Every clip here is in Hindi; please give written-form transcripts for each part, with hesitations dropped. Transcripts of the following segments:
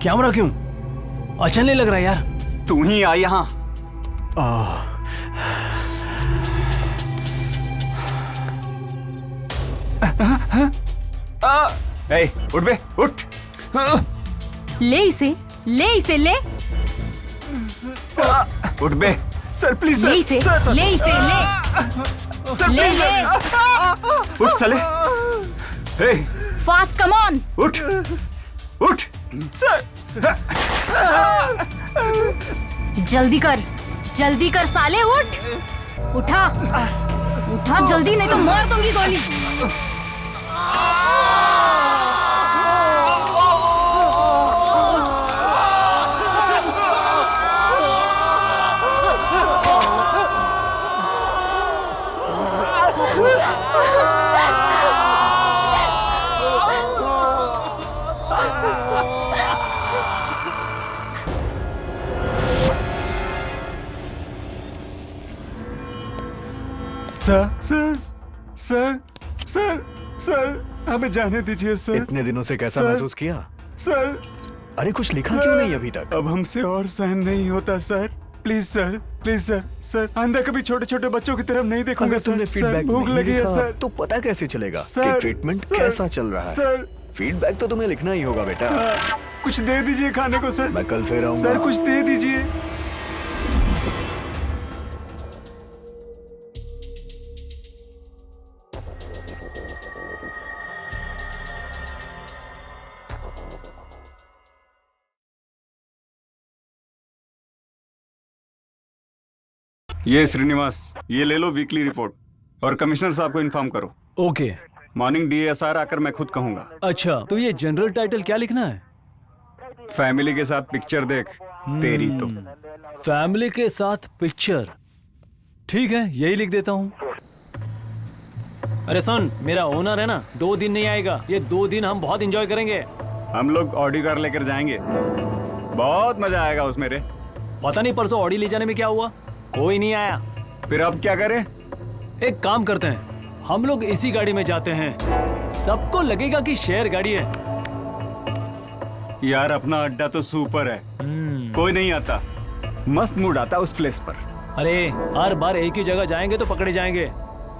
कैमरा क्यों? अच्छा नहीं लग रहा यार। तू ही आ यहाँ। उठ बे, उठ। ले इसे, ले इसे, ले। उठ बे। Sir please sir. ले इसे, सर, ले इसे, ले। सर ले, प्लीज ले। सर। उठ साले। हे, फास्ट, कम ऑन। उठ, उठ। सर। जल्दी कर, जल्दी कर साले, उठ। उठा, उठा जल्दी, नहीं तो मार दूंगी गोली। Sir sir sir sir sir हमें जाने दीजिए सर। इतने दिनों से कैसा सर, महसूस किया? सर अरे कुछ लिखा सर, क्यों नहीं अभी तक? अब हमसे और सहन नहीं होता sir. Please sir, please sir. Sir आंदा कभी छोटे छोटे बच्चों की तरफ नहीं देखूंगा अगर सर। तुमने सर फीडबैक भूख नहीं लगी है लिखा, सर। तो पता कैसे चलेगा सर, कि ट्रीटमेंट सर, कैसा चल रहा है? सर फीडबैक तो तुम्हें लिखना ही होगा बेटा। कुछ दे दीजिए खाने को सर। मैं कल फिर आऊंगा। सर कुछ दे दीजिए। ये श्रीनिवास, ये ले लो वीकली रिपोर्ट और कमिश्नर साहब को इन्फॉर्म करो। ओके। मॉर्निंग डीएसआर आकर मैं खुद कहूंगा। अच्छा, तो ये जनरल टाइटल क्या लिखना है? फैमिली के साथ पिक्चर देख तेरी तो। फैमिली के साथ पिक्चर, ठीक है, यही लिख देता हूँ। अरे सुन, मेरा ओनर है ना, 2 दिन नहीं आएगा। ये 2 दिन हम बहुत एंजॉय करेंगे। हम लोग ऑडी कार लेकर जाएंगे, बहुत मजा आएगा उसमें रे। पता नहीं परसों ऑडी ले जाने में क्या हुआ, कोई नहीं आया। फिर अब क्या करें? एक काम करते हैं, हम लोग इसी गाड़ी में जाते हैं, सबको लगेगा कि शेयर गाड़ी है। यार अपना अड्डा तो सुपर है, कोई नहीं आता, मस्त मूड आता उस प्लेस पर। अरे हर बार एक ही जगह जाएंगे तो पकड़े जाएंगे,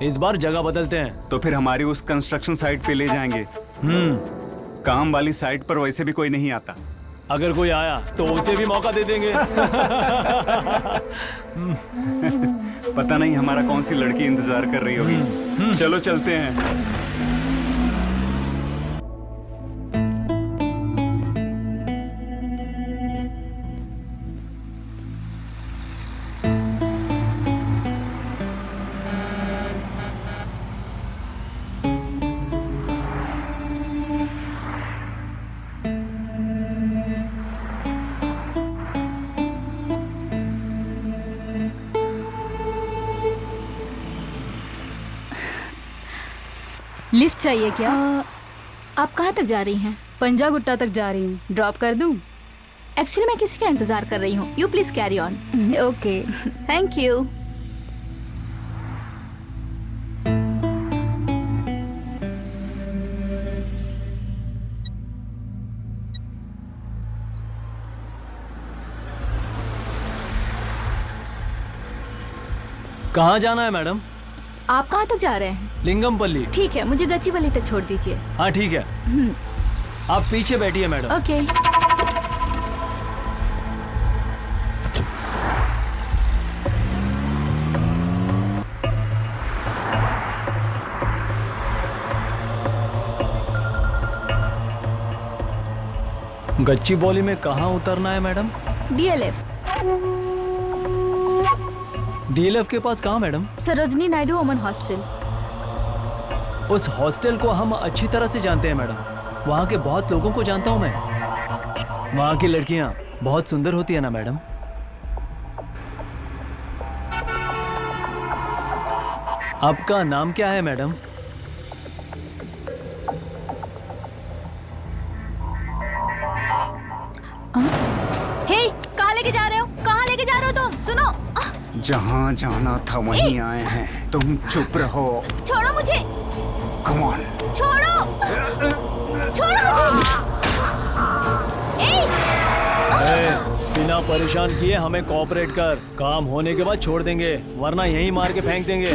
इस बार जगह बदलते हैं। तो फिर हमारी उस कंस्ट्रक्शन साइट पे ले जाएंगे। काम वाली साइट पर वैसे भी कोई नहीं आता। अगर कोई आया तो उसे भी मौका दे देंगे। पता नहीं हमारा कौन सी लड़की इंतजार कर रही होगी। चलो चलते हैं। लिफ्ट चाहिए क्या? आप कहाँ तक जा रही हैं? पंजागुट्टा तक जा रही हूँ, ड्रॉप कर दूँ? एक्चुअली मैं किसी का इंतजार कर रही हूँ। You please carry on. Okay. Thank you. कहाँ जाना है मैडम? आप कहाँ तक जा रहे हैं? लिंगमपल्ली। ठीक है, मुझे गच्चीवली तक छोड़ दीजिए। हाँ ठीक है, आप पीछे बैठिए मैडम। ओके। गच्चीबौली में कहाँ उतरना है मैडम? डीएलएफ। डीएलएफ के पास कहाँ madam? Sarojini Naidu woman hostel. उस हॉस्टल को हम अच्छी तरह से जानते हैं मैडम, वहाँ के बहुत लोगों को जानता हूँ मैं। वहाँ की लड़कियाँ बहुत सुंदर होती है ना मैडम? आपका नाम क्या है मैडम? हे, कहाँ लेके जा रहे हो? कहाँ लेके जा रहे हो तुम? सुनो। जहाँ जाना था वहीं आए हैं, तुम चुप रहो। छोड़ो मुझे। Come on. छोड़ो। छोड़ो मुझे। ए, बिना परेशान किए हमें कोऑपरेट कर। काम होने के बाद छोड़ देंगे, वरना यहीं मार के फेंक देंगे।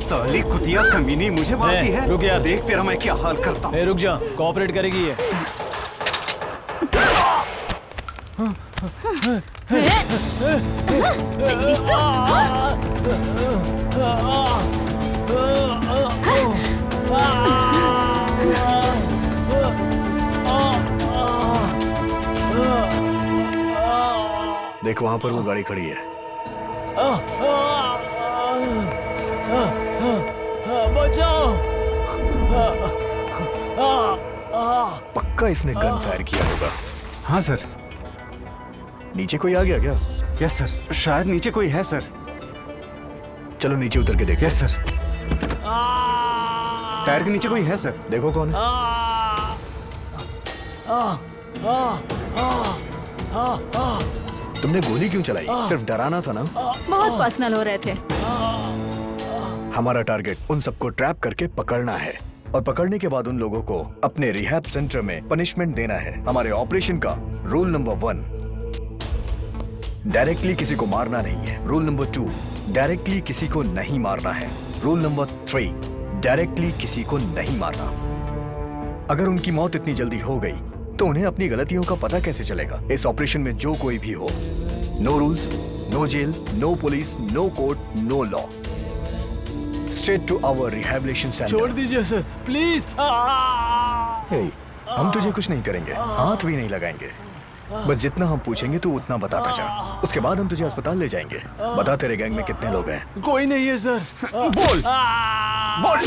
साली कुतिया कमीनी मुझे मारती है। रुक यार। देख तेरा मैं क्या हाल करता हूँ। रुक जा, कोऑपरेट करेगी ये। तेरी देख वहां पर वो गाड़ी खड़ी है। बचाओ। पक्का इसने गन फायर किया होगा। हाँ सर। नीचे कोई आ गया क्या? यस सर, शायद नीचे कोई है सर। चलो नीचे उतर के देखते। Yes sir. टायर के नीचे कोई है सर। देखो कौन है। तुमने गोली क्यों चलाई? सिर्फ डराना था ना? बहुत पर्सनल हो रहे थे। हमारा टारगेट उन सबको ट्रैप करके पकड़ना है और पकड़ने के बाद उन लोगों को अपने रिहैब सेंटर में पनिशमेंट देना है। हमारे ऑपरेशन का रूल नंबर 1, डायरेक्टली किसी को मारना नहीं है। रूल नंबर 2, डायरेक्टली किसी को नहीं मारना है। रूल नंबर 3, डायरेक्टली किसी को नहीं मारना। अगर उनकी मौत इतनी जल्दी हो गई तो उन्हें अपनी गलतियों का पता कैसे चलेगा? इस ऑपरेशन में जो कोई भी हो, no rules, no jail, no police, no court, no law. Straight to our rehabilitation centre. छोड़ दीजिए सर, प्लीज। हे, हम तुझे कुछ नहीं करेंगे, हाथ भी नहीं लगाएंगे। बस जितना हम पूछेंगे तू उतना बताता जा। उसके बाद हम तुझे अस्पताल ले जाएंगे। बता तेरे गैंग में कितने लोग हैं? कोई नहीं है सर। बोल बोल।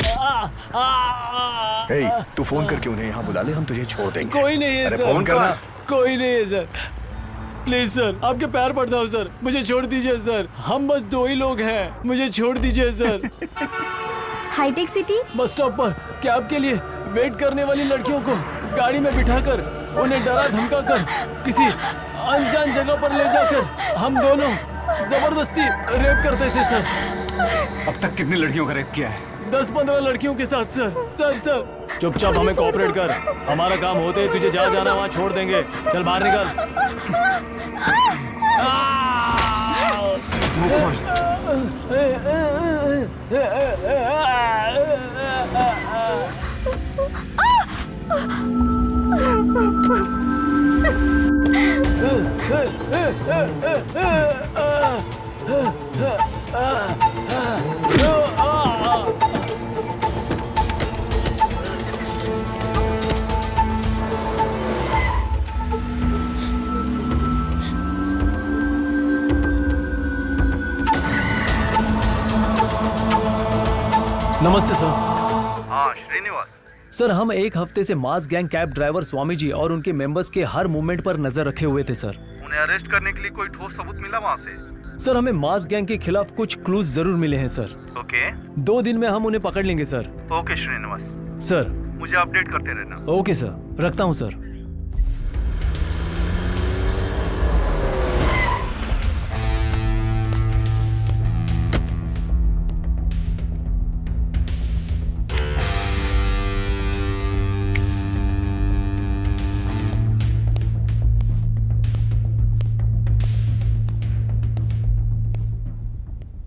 हे, तू फोन करके उन्हें यहाँ बुला ले, हम तुझे छोड़ देंगे। कोई नहीं है अरे सर। फोन करना। कोई नहीं है सर। प्लीज सर, आपके पैर पड़ता हूँ सर, मुझे छोड़ दीजिए सर। हम बस 2 ही लोग हैं, मुझे छोड़ दीजिए सर। हाईटेक सिटी। बस स्टॉप पर कैब के लिए वेट करने वाली लड़कियों को गाड़ी में बिठाकर उन्हें डरा धमका कर किसी अनजान जगह पर ले जाकर हम दोनों जबरदस्ती रेप करते थे सर। अब तक कितनी लड़कियों का रेप किया है? 10-15 लड़कियों के साथ सर। चुपचाप हमें कोऑपरेट कर। हमारा काम होते ही तुझे जहाँ जाना वहाँ छोड़ देंगे। चल बाहर निकल। मुंह खोल। नमस्ते सर। हाँ श्रीनिवास। सर, हम एक हफ्ते से मास gang cab driver Swami ji और उनके मेंबर्स के हर मूवमेंट पर नजर रखे हुए थे सर। उन्हें अरेस्ट करने के लिए कोई ठोस सबूत मिला वहाँ से? सर, हमें मास गैंग के खिलाफ कुछ क्लूज जरूर मिले हैं सर। ओके 2 दिन में हम उन्हें पकड़ लेंगे सर। Okay Srinivas, sir. मुझे अपडेट करते रहना। ओके सर, रखता हूँ सर।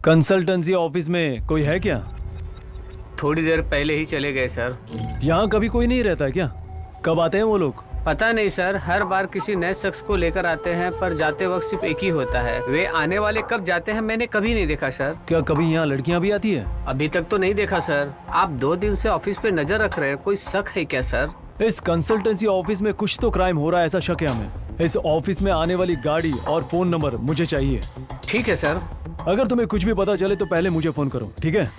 कंसल्टेंसी ऑफिस में कोई है क्या? थोड़ी देर पहले ही चले गए सर। यहाँ कभी कोई नहीं रहता क्या? कब आते हैं वो लोग? पता नहीं सर, हर बार किसी नए शख्स को लेकर आते हैं, पर जाते वक्त सिर्फ एक ही होता है। वे आने वाले कब जाते हैं मैंने कभी नहीं देखा सर। क्या कभी यहाँ लड़कियाँ भी आती है? अभी तक तो नहीं देखा सर। आप 2 दिन से ऑफिस पे नजर रख रहे हैं, कोई शक है क्या सर? इस कंसल्टेंसी ऑफिस में कुछ तो क्राइम हो रहा है, ऐसा शक है हमें। इस ऑफिस में आने वाली गाड़ी और फोन नंबर मुझे चाहिए। ठीक है सर। अगर तुम्हें कुछ भी पता चले तो पहले मुझे फोन करो, ठीक है?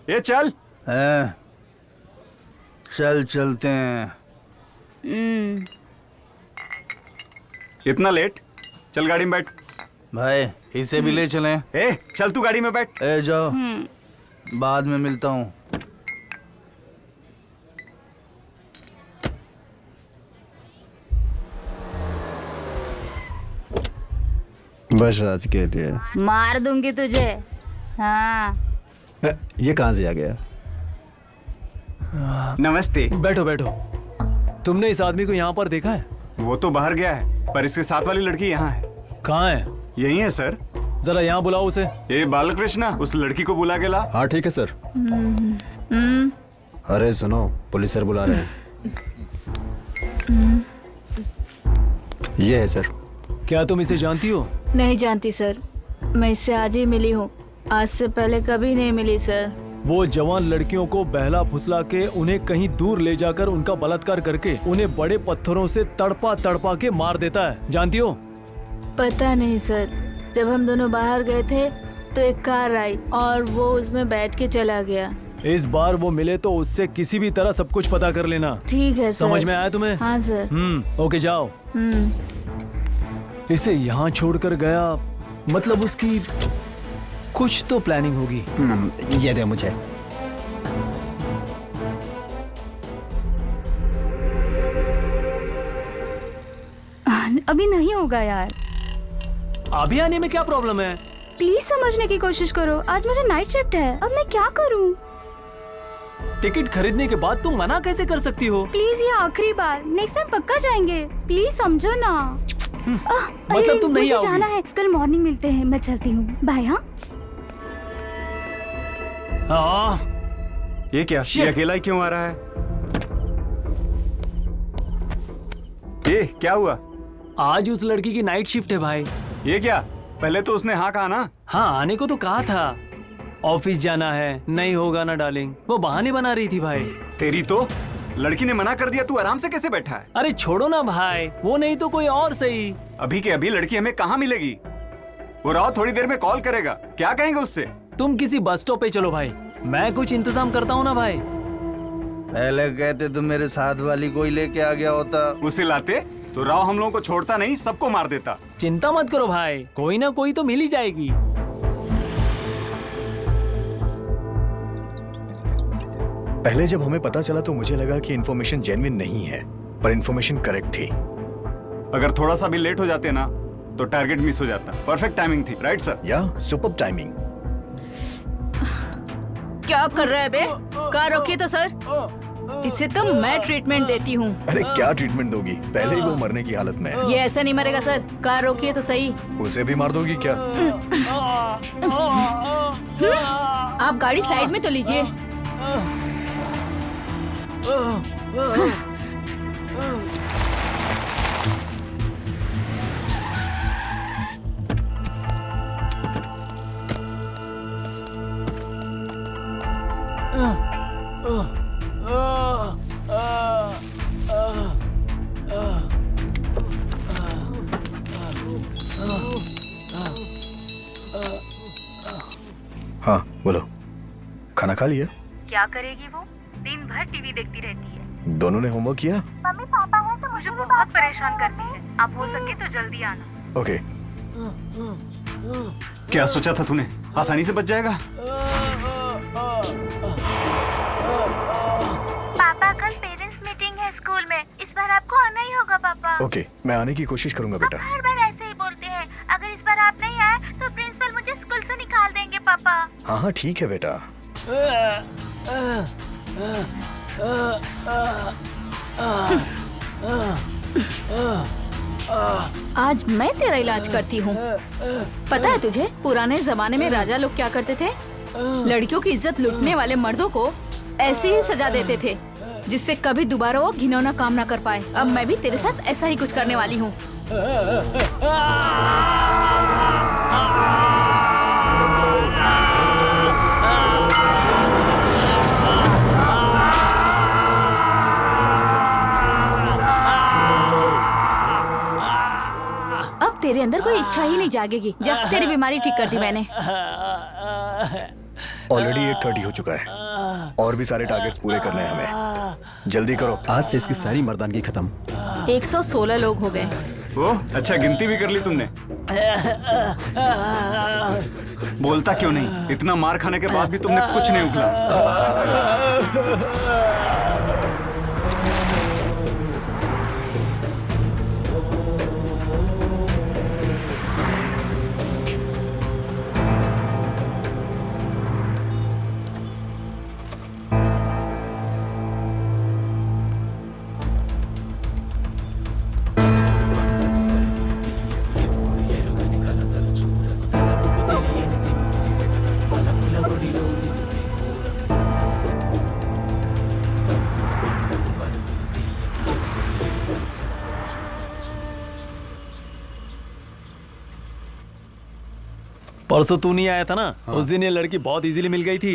ये चल। हैं? चल चलते हैं। इतना लेट? चल गाड़ी में बैठ। भाई इसे भी ले चलें। चल तू गाड़ी में बैठ। जाओ, बाद में मिलता हूँ। बस आज के लिए। मार दूंगी तुझे। हाँ ये कहाँ से आ गया? नमस्ते। बैठो बैठो। तुमने इस आदमी को यहाँ पर देखा है? वो तो बाहर गया है, पर इसके साथ वाली लड़की यहाँ है। कहाँ है? यही है सर। जरा यहाँ बुलाओ उसे। ये बालकृष्णा, उस लड़की को बुला के ला। हाँ ठीक है सर। अरे सुनो, पुलिस सर बुला रहे हैं। ये है सर। क्या तुम इसे जानती हो? नहीं जानती सर, मैं इससे आज ही मिली हूँ, आज से पहले कभी नहीं मिली सर। वो जवान लड़कियों को बहला फुसला के उन्हें कहीं दूर ले जाकर उनका बलात्कार करके उन्हें बड़े पत्थरों से तड़पा तड़पा के मार देता है, जानती हो? पता नहीं सर, जब हम दोनों बाहर गए थे तो एक कार आई और वो उसमें बैठ के चला गया। इस बार वो मिले तो उससे किसी भी तरह सब कुछ पता कर लेना। ठीक है सर। समझ में आया तुम्हें? हाँ सर। ओके जाओ। इसे यहाँ छोड़कर गया, मतलब उसकी कुछ तो प्लानिंग होगी। ये दे मुझे। अभी नहीं होगा यार। अभी आने में क्या प्रॉब्लम है? प्लीज समझने की कोशिश करो, आज मुझे नाइट शिफ्ट है, अब मैं क्या करूं? टिकट खरीदने के बाद तुम मना कैसे कर सकती हो? प्लीज ये आखिरी बार, नेक्स्ट टाइम पक्का जाएंगे, प्लीज समझो ना। मतलब तुम नहीं मुझे आओगी? जाना है, कल मॉर्निंग मिलते हैं, मैं चलती हूँ, बाय। हाँ ये क्या? ये अकेला ही क्यों आ रहा है? ये क्या हुआ? आज उस लड़की की नाइट शिफ्ट है भाई। ये क्या? पहले तो उसने हाँ कहा ना। हाँ आने को तो कहा था, ऑफिस जाना है। नहीं होगा ना डार्लिंग, वो बहाने बना रही थी भाई। तेरी तो लड़की ने मना कर दिया, तू आराम से कैसे बैठा है? अरे छोड़ो ना भाई, वो नहीं तो कोई और सही। अभी के अभी लड़की हमें कहाँ मिलेगी? वो राव थोड़ी देर में कॉल करेगा, क्या कहेंगे उससे? तुम किसी बस स्टॉप पे चलो भाई, मैं कुछ इंतजाम करता हूँ ना भाई। पहले कहते तो मेरे साथ वाली कोई लेके आ गया होता। उसे लाते तो राव हम लोगों को छोड़ता नहीं, सबको मार देता। चिंता मत करो भाई, कोई ना कोई तो मिल ही जाएगी। पहले जब हमें पता चला तो मुझे लगा कि इन्फॉर्मेशन जेन्युइन नहीं है, पर इन्फॉर्मेशन करेक्ट थी। अगर थोड़ा सा भी लेट हो जाते ना तो टारगेट मिस हो जाता। परफेक्ट टाइमिंग थी, राइट सर? या सुपर्ब टाइमिंग। क्या कर रहे हैं बे? कार रोकिए तो सर, इसे तो मैं ट्रीटमेंट देती हूँ। अरे क्या ट्रीटमेंट दोगी? पहले ही वो मरने की हालत में है। ये ऐसा नहीं मरेगा सर, कार रोकिए तो सही। उसे भी मार दोगी क्या? आप गाड़ी साइड में तो लीजिए। हाँ बोलो, खाना खा लिया? क्या करेगी वो? दिन भर टीवी देखती रहती है। दोनों ने होमवर्क किया? मम्मी पापा है तो मुझे वो बहुत परेशान करती है। आप हो सके तो जल्दी आना। ओके। क्या सोचा था तूने? आसानी से बच जाएगा? पापा कल पेरेंट्स मीटिंग है स्कूल में, इस बार आपको आना ही होगा पापा। ओके, मैं आने की कोशिश करूंगा बेटा। हर बार ऐसे ही बोलते हैं, अगर इस बार आप नहीं आए तो प्रिंसिपल मुझे स्कूल से निकाल देंगे पापा। हाँ हाँ ठीक है बेटा। आज मैं तेरा इलाज करती हूँ। पता है तुझे पुराने जमाने में राजा लोग क्या करते थे? लड़कियों की इज्जत लूटने वाले मर्दों को ऐसी ही सजा देते थे जिससे कभी दोबारा वो घिनौना काम ना कर पाए। अब मैं भी तेरे साथ ऐसा ही कुछ करने वाली हूँ। अब तेरे अंदर कोई इच्छा ही नहीं जागेगी। जा, तेरी बीमारी ठीक कर दी मैंने। ऑलरेडी 8:30 हो चुका है और भी सारे टारगेट्स पूरे करने हैं हमें। जल्दी करो। आज से इसकी सारी मर्दानगी खत्म। 116 लोग हो गए। ओह अच्छा, गिनती भी कर ली तुमने। बोलता क्यों नहीं? इतना मार खाने के बाद भी तुमने कुछ नहीं उगला। परसों तू नहीं आया था ना, उस दिन ये लड़की बहुत इजीली मिल गई थी।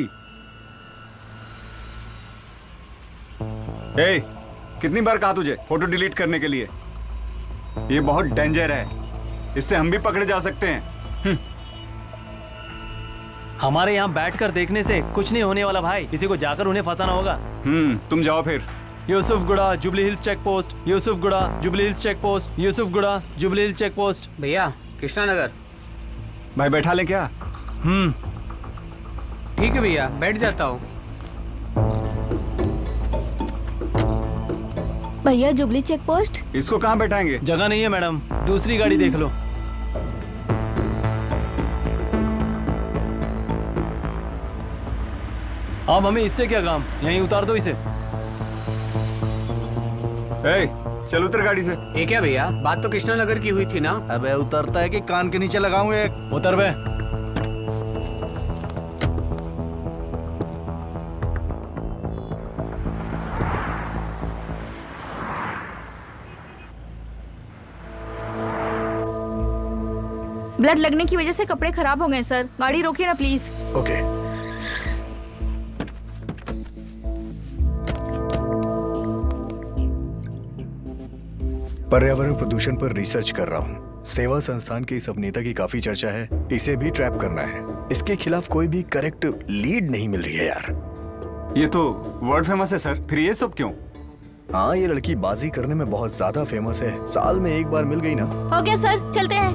ए, कितनी बार कहा तुझे फोटो डिलीट करने के लिए? ये बहुत डेंजर है, इससे हम भी पकड़े जा सकते हैं। हमारे यहाँ बैठकर देखने से कुछ नहीं होने वाला भाई, किसी को जाकर उन्हें फंसाना होगा। तुम जाओ फिर। Yousufguda Jubilee Hills check post, Yousufguda Jubilee Hills check post, Yousufguda Jubilee Hills check post. भैया कृष्णा नगर। भाई बैठा लें क्या? ठीक है भैया, बैठ जाता हूँ। भैया जुबली चेक पोस्ट। इसको कहाँ बैठाएंगे? जगह नहीं है मैडम, दूसरी गाड़ी देख लो। अब हमें इससे क्या काम, यहीं उतार दो इसे। ए, चल उतर गाड़ी से। ये क्या भैया, बात तो कृष्णा नगर की हुई थी ना। अबे उतरता है कि कान के नीचे लगाऊं एक? उतर बे। ब्लड लगने की वजह से कपड़े खराब हो गए सर, गाड़ी रोकिए ना प्लीज। ओके। पर्यावरण प्रदूषण पर रिसर्च कर रहा हूँ। सेवा संस्थान के इस अभिनेता की काफी चर्चा है, इसे भी ट्रैप करना है। इसके खिलाफ कोई भी करेक्ट लीड नहीं मिल रही है यार। ये तो वर्ल्ड फेमस है सर, फिर ये सब क्यों? हाँ, ये लड़की बाजी करने में बहुत ज्यादा फेमस है, साल में एक बार मिल गई ना। हो गया सर, चलते हैं।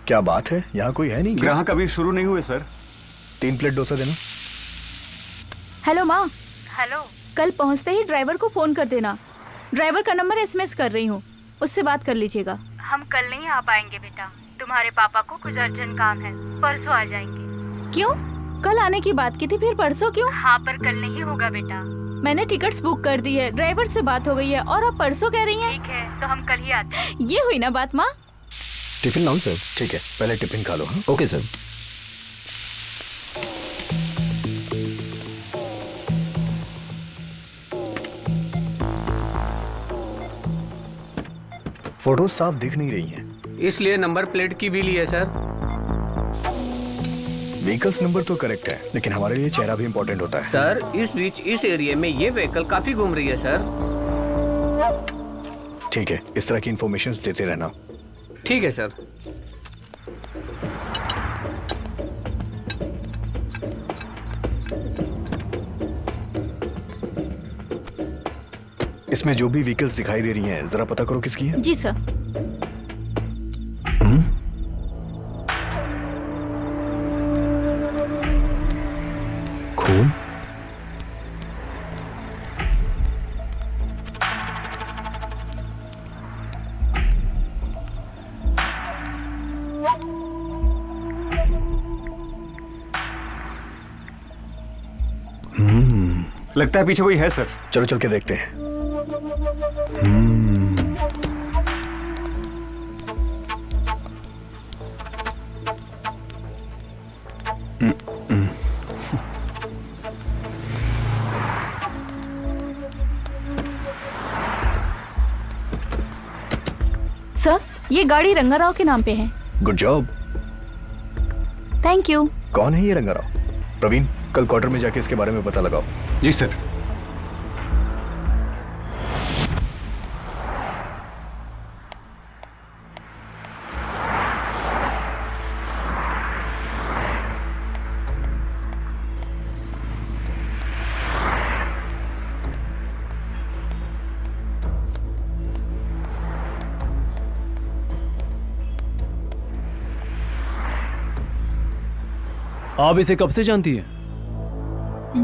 क्या बात है, यहाँ कोई है नहीं क्या? ग्राहक अभी शुरू नहीं हुए सर। 3 प्लेट डोसा देना। हेलो माँ। हेलो। कल पहुँचते ही ड्राइवर को फोन कर देना। ड्राइवर का नंबर एसएमएस कर रही हूँ, उससे बात कर लीजिएगा। हम कल नहीं आ पाएंगे बेटा, तुम्हारे पापा को कुछ अर्जेंट काम है, परसों आ जाएंगे। क्यों? कल आने की बात की थी, फिर परसों क्यों? हाँ पर कल नहीं होगा बेटा। मैंने टिकट्स बुक कर दी है, ड्राइवर से बात हो गई है और अब परसों कह रही हैं। ठीक है तो हम कल ही आते हैं। ये हुई ना बात माँ। टिफिन लाऊं सर? ठीक है, पहले टिफिन खा लो। हाँ? Okay sir. फोटोज साफ दिख नहीं रही हैं। इसलिए नंबर प्लेट की भी ली है सर। व्हीकल्स नंबर तो करेक्ट है, लेकिन हमारे लिए चेहरा भी इम्पोर्टेंट होता है। सर इस बीच इस एरिया में ये व्हीकल काफी घूम रही है सर। ठीक है, इस तरह की इंफॉर्मेशन देते रहना। ठीक है सर। इसमें जो भी व्हीकल्स दिखाई दे रही हैं, जरा पता करो किसकी है। जी सर। खून? लगता है पीछे कोई है सर। चलो चल के देखते हैं। सर ये गाड़ी रंगाराव के नाम पे है। Good job. Thank you. कौन है ये रंगाराव? प्रवीण, कल क्वार्टर में जाके इसके बारे में पता लगाओ। जी सर। आप इसे कब से जानती है?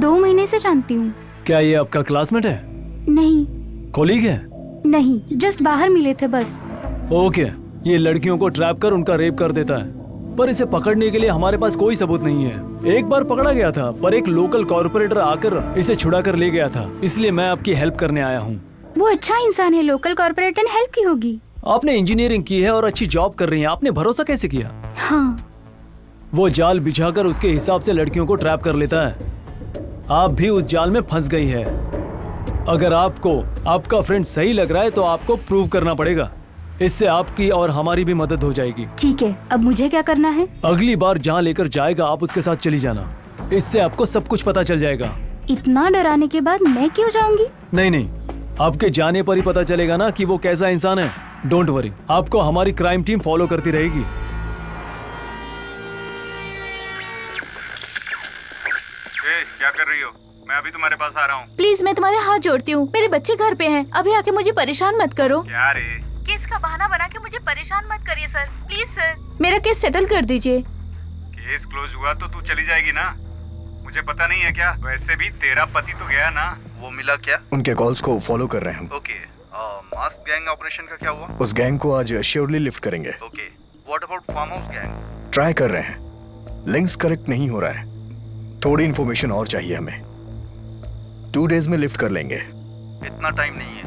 2 महीने से जानती हूँ। क्या ये आपका क्लासमेट है? नहीं। कोलीग है? नहीं, जस्ट बाहर मिले थे बस। ओके, ये लड़कियों को ट्रैप कर उनका रेप कर देता है, पर इसे पकड़ने के लिए हमारे पास कोई सबूत नहीं है। एक बार पकड़ा गया था, पर एक लोकल कॉर्पोरेटर आकर इसे छुड़ा कर ले गया था, इसलिए मैं आपकी हेल्प करने आया हूँ। वो अच्छा इंसान है, लोकल कॉर्पोरेटर ने हेल्प की होगी। आपने इंजीनियरिंग की है और अच्छी जॉब कर रही हैं, आपने भरोसा कैसे किया? हाँ। वो जाल बिछाकर उसके हिसाब से लड़कियों को ट्रैप कर लेता है। आप भी उस जाल में फंस गई है। अगर आपको आपका फ्रेंड सही लग रहा है तो आपको प्रूव करना पड़ेगा। इससे आपकी और हमारी भी मदद हो जाएगी। ठीक है, अब मुझे क्या करना है? अगली बार जहाँ लेकर जाएगा आप उसके साथ चली जाना। इससे आपको सब कुछ पता चल जाएगा। इतना डराने के बाद मैं क्यों जाऊंगी? नहीं, आपके जाने पर ही पता चलेगा ना कि वो कैसा इंसान है। डोंट वरी, आपको हमारी क्राइम टीम फॉलो करती रहेगी। क्या कर रही हो? मैं अभी तुम्हारे पास आ रहा हूँ। प्लीज मैं तुम्हारे हाथ जोड़ती हूँ, मेरे बच्चे घर पे हैं, अभी आके मुझे परेशान मत करो। क्या रे? केस का बहाना बना के मुझे परेशान मत करिए सर, प्लीज सर, मेरा केस सेटल कर दीजिए। केस क्लोज हुआ तो तू चली जाएगी ना? मुझे पता नहीं है क्या? वैसे भी तेरा पति तो गया ना। वो मिला क्या? उनके कॉल्स को फॉलो कर रहे हैं हम। ओके, मास्क गैंग ऑपरेशन का क्या हुआ? उस गैंग को आज श्योरली लिफ्ट करेंगे। Okay, what about farm house gang? Try कर रहे हैं, लिंक्स करेक्ट नहीं हो रहा है। थोड़ी इन्फॉर्मेशन और चाहिए हमें। 2 डेज में लिफ्ट कर लेंगे। इतना टाइम नहीं है,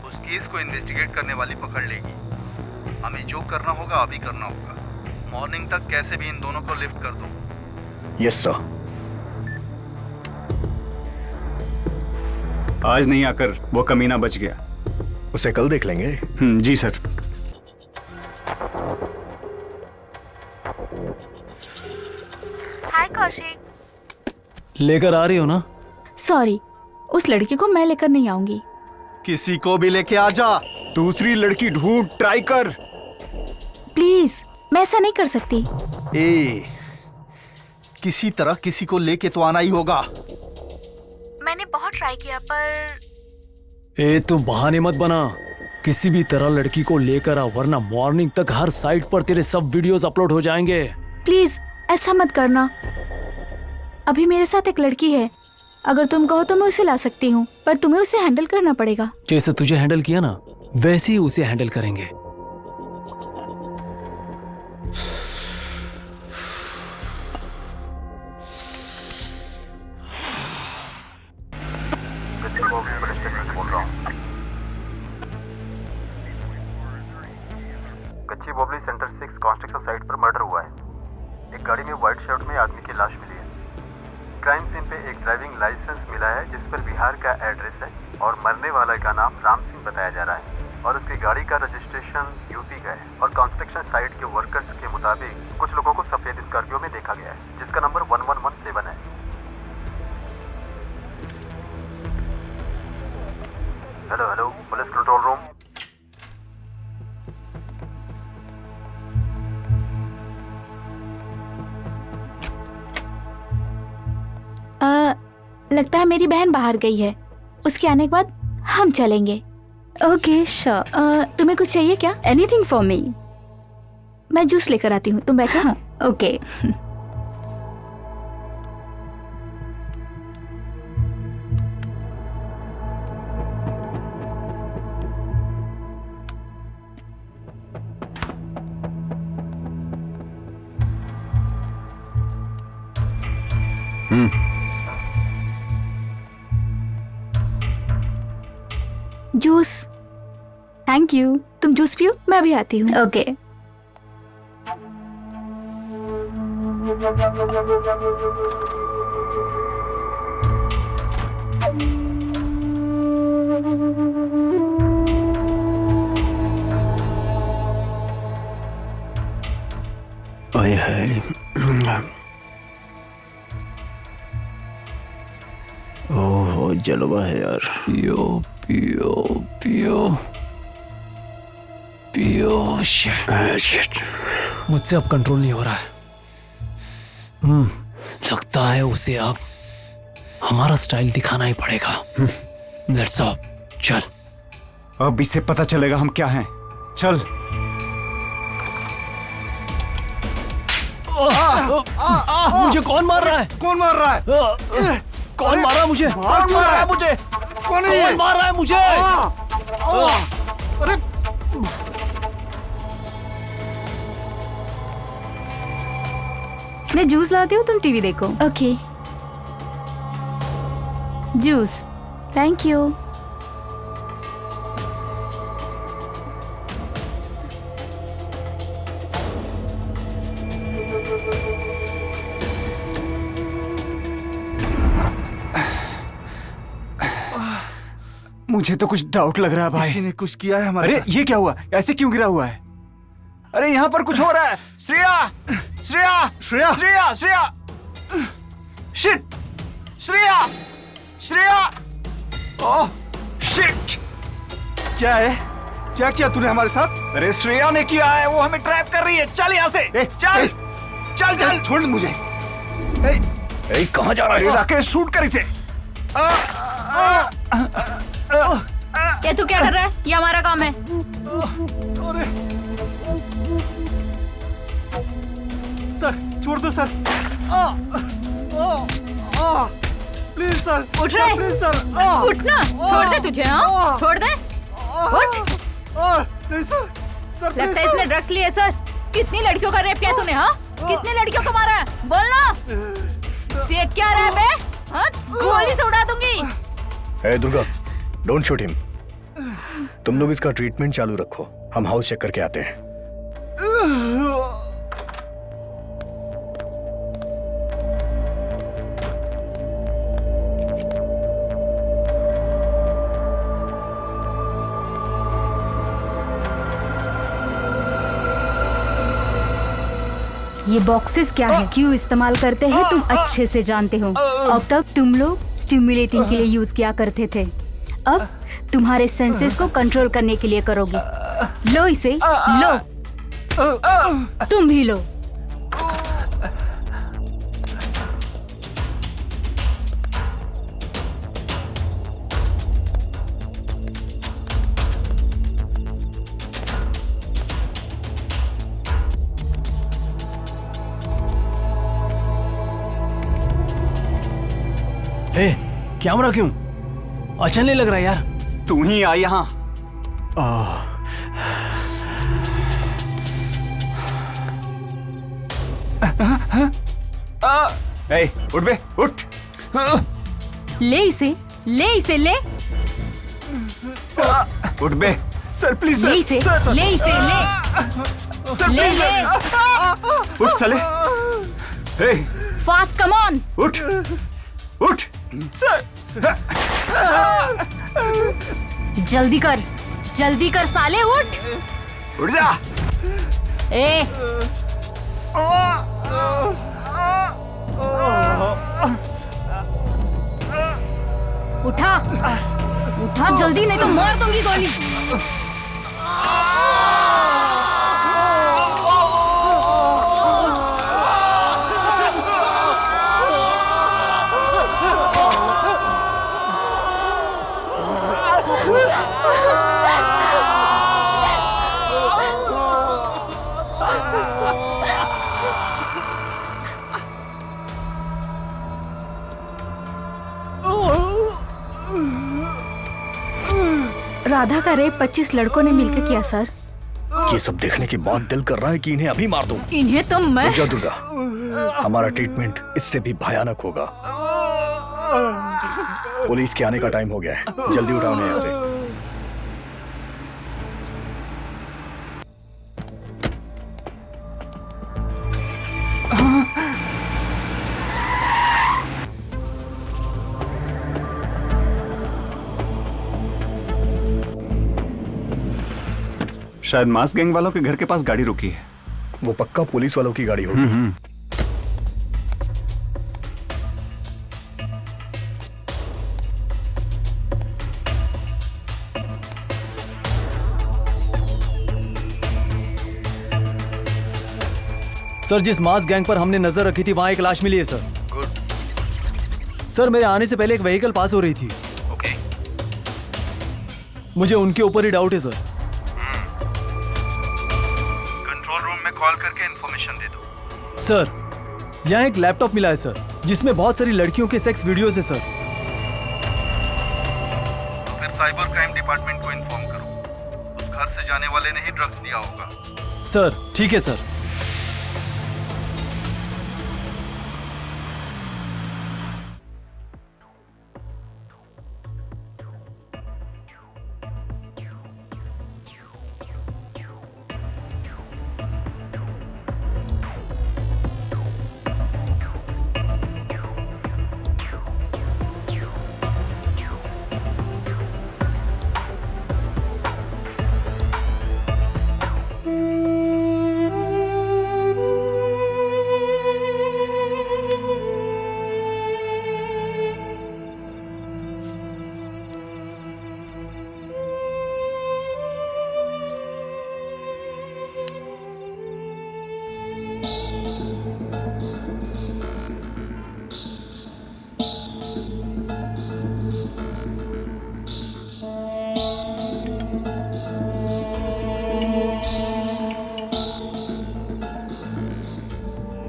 उस केस को इन्वेस्टिगेट करने वाली पकड़ लेगी। हमें जो करना होगा अभी करना होगा। मॉर्निंग तक कैसे भी इन दोनों को लिफ्ट कर दो। Yes sir. आज नहीं आकर वो कमीना बच गया। उसे कल देख लेंगे। जी सर। हाय कौशिक। लेकर आ रही हो ना? सॉरी, उस लड़की को मैं लेकर नहीं आऊंगी। किसी को भी लेके आ जा। दूसरी लड़की ढूंढ, ट्राई कर। प्लीज, मैं ऐसा नहीं कर सकती। किसी तरह किसी को लेके तो आना ही होगा। मैंने बहुत ट्राई किया पर तू बहाने मत बना। किसी भी तरह लड़की को लेकर आ, वरना मॉर्निंग तक हर साइट पर तेरे सब वीडियोस अपलोड हो जाएंगे। प्लीज ऐसा मत करना। अभी मेरे साथ एक लड़की है, अगर तुम कहो तो मैं उसे ला सकती हूँ, पर तुम्हें उसे हैंडल करना पड़ेगा। जैसे तुझे हैंडल किया ना, वैसे ही उसे हैंडल करेंगे। कच्ची बोबली सेंटर 6 कंस्ट्रक्शन साइट पर मर्डर हुआ है। एक गाड़ी में व्हाइट शर्ट में आदमी की लाश मिली है। क्राइम सीन पे एक ड्राइविंग लाइसेंस मिला है जिस पर बिहार का एड्रेस है और मरने वाले का नाम राम सिंह बताया जा रहा है और उसकी गाड़ी का रजिस्ट्रेशन यूपी का है। और कंस्ट्रक्शन साइट के वर्कर्स के मुताबिक कुछ लोगों को सफेद स्कॉर्पियो में देखा गया है जिसका नंबर 1117 है। Hello police control room. लगता है मेरी बहन बाहर गई है, उसके आने के बाद हम चलेंगे। Okay sure. तुम्हें कुछ चाहिए क्या? Anything for me. मैं जूस लेकर आती हूँ, तुम बैठो। ओके। जूस। Thank you. तुम जूस पियो, मैं अभी आती हूँ। ओके। ओए हाय। ओह जलवा है यार। पियो पियो पियो पियो। शिट। मुझसे अब कंट्रोल नहीं हो रहा है। लगता है उसे अब हमारा स्टाइल दिखाना ही पड़ेगा। लेट्स गो, चल। अब इससे पता चलेगा हम क्या हैं। चल। मुझे कौन मार रहा है? कौन मार रहा है? कौन मार रहा है मुझे? कौन मार रहा है मुझे? कौन है ये? कौन मार रहा है मुझे? अरे मैं जूस लाती हूँ, तुम टीवी देखो। Okay, juice. Thank you. मुझे तो कुछ डाउट लग रहा है भाई। किसी ने कुछ किया है हमारे अरे ये क्या हुआ? ऐसे क्यों गिरा हुआ है? अरे यहाँ पर कुछ हो रहा है। Shreya, Shreya, Shreya! Shreya, Shreya, shit, Shreya, Shreya, oh shit! क्या है? क्या किया तूने हमारे साथ? अरे श्रेया ने किया है, वो हमें ट्रैप कर रही है। चल यहाँ से, चल, चल, चल, छोड़ मुझे। कहाँ जा रहा अरे है? राकेश, शूट कर इसे। ये तू क्या कर रहा है? ये हमारा काम है। सर छोड़ दो सर। प्लीज सर, उठ रहे? Please sir. उठना, छोड़ दे तुझे। हाँ, छोड़ दे, उठ। नहीं सर, सर लगता है इसने ड्रग्स लिए सर। कितनी लड़कियों का रेप किया तूने? हाँ, कितनी लड़कियों को मारा है? बोलना। देख क्या रहा है बे? हाँ, गोली से उड़ा दूंगी। ए दुर्गा, डोंट शूट हिम। तुम लोग इसका ट्रीटमेंट चालू रखो, हम हाउस चेक करके आते हैं। ये बॉक्सेस क्या है, क्यों इस्तेमाल करते हैं तुम अच्छे से जानते हो। अब तक तुम लोग स्टिमुलेटिंग के लिए यूज किया करते थे, अब तुम्हारे सेंसेस को कंट्रोल करने के लिए करोगे। लो इसे, लो, तुम भी लो। हे, कैमरा क्यों? अच्छा नहीं लग रहा यार। तू ही आ यहाँ। ए, उठ बे, उठ। ले इसे, ले इसे, ले उठ बे, सर प्लीज, ले इसे, सर, ले इसे, ले सर ले, प्लीज, ले। उठ साले। ए, फास्ट, कम ऑन। उठ, उठ, सर। जल्दी कर, जल्दी कर साले, उठ। उठ जा। ए, उठा, उठा जल्दी, नहीं तो मार दूंगी गोली। राधा का रेप 25 लड़कों ने मिलकर किया सर। ये सब देखने के बाद दिल कर रहा है कि इन्हें अभी मार दूं। इन्हें तो मैं। रुक जा दुर्गा, हमारा ट्रीटमेंट इससे भी भयानक होगा। पुलिस के आने का टाइम हो गया है, जल्दी उठाओ उन्हें यहाँ से। शायद मास गैंग वालों के घर के पास गाड़ी रुकी है। वो पक्का पुलिस वालों की गाड़ी होगी। सर, जिस मास गैंग पर हमने नजर रखी थी वहाँ एक लाश मिली है सर। सर, मेरे आने से पहले एक व्हीकल पास हो रही थी। ओके। मुझे उनके ऊपर ही डाउट है सर। कंट्रोल रूम में कॉल करके इंफॉर्मेशन दे दो। सर, यहाँ एक लैपटॉप मिला है सर, जिसमें बहुत सारी लड़कियों के सेक्स वीडियोस है सर। तो फिर साइबर क्राइम डिपार्टमेंट को इन्फॉर्म करो। उस घर से जाने वाले ने ही ड्रग्स दिया होगा। सर, ठीक है सर।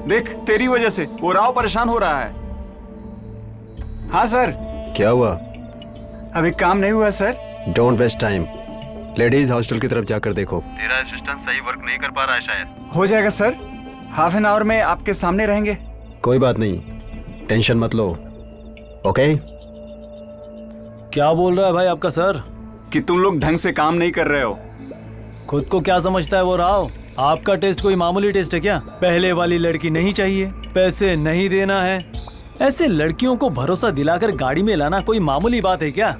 देख तेरी वजह से वो राव परेशान हो रहा है। हाँ सर। क्या हुआ? अभी काम नहीं हुआ sir. Don't waste time, ladies hostel की तरफ जाकर देखो। तेरा असिस्टेंट सही वर्क नहीं कर पा रहा है शायद। हो जाएगा सर, हाफ एन आवर में आपके सामने रहेंगे। कोई बात नहीं, टेंशन मत लो। ओके? क्या बोल रहा है भाई आपका सर? कि तुम लोग ढंग से काम नहीं कर रहे हो। खुद को क्या समझता है वो राव? आपका टेस्ट कोई मामूली टेस्ट है क्या? पहले वाली लड़की नहीं चाहिए, पैसे नहीं देना है। ऐसे लड़कियों को भरोसा दिलाकर गाड़ी में लाना कोई मामूली बात है क्या?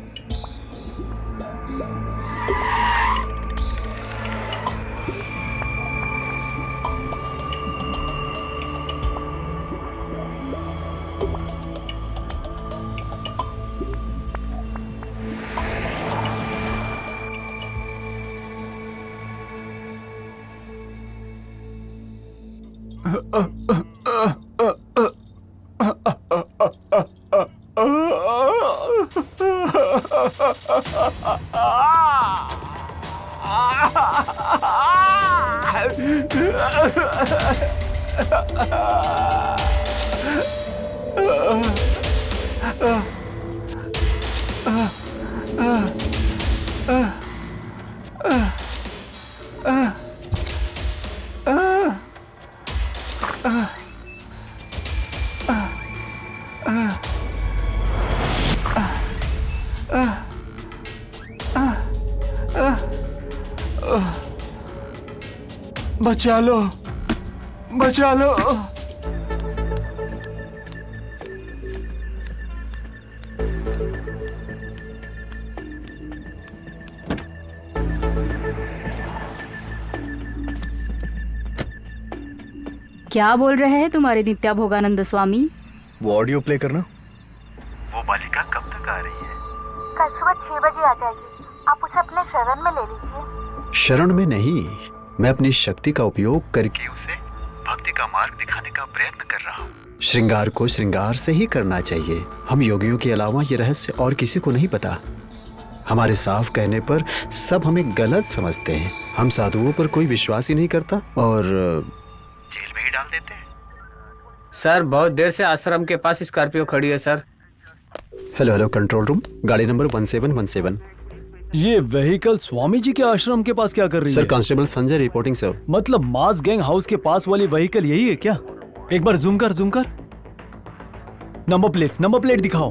बचा लो, बचा लो। क्या बोल रहे हैं तुम्हारे नित्या भोगानंद स्वामी? वो ऑडियो प्ले करना। वो बालिका कब तक आ रही है? कल सुबह 6 बजे आ जाएगी। आप उसे अपने शरण में ले लीजिए। शरण में नहीं, मैं अपनी शक्ति का उपयोग करके कि उसे भक्ति का मार्ग दिखाने का प्रयत्न कर रहा हूँ। श्रृंगार को श्रृंगार से ही करना चाहिए। हम योगियों के अलावा ये रहस्य और किसी को नहीं पता। हमारे साफ कहने पर सब हमें गलत समझते हैं। हम साधुओं पर कोई विश्वास ही नहीं करता और जेल में ही डाल देते हैं। सर बहुत देर से आश्रम के पास स्कॉर्पियो खड़ी है सर। हेलो कंट्रोल रूम, गाड़ी नंबर 1717। ये व्हीकल स्वामी जी के आश्रम के पास क्या कर रही सर है? Constable Sanjay reporting sir. मतलब मास गैंग हाउस के पास वाली व्हीकल यही है क्या? एक बार जूम कर नंबर प्लेट दिखाओ।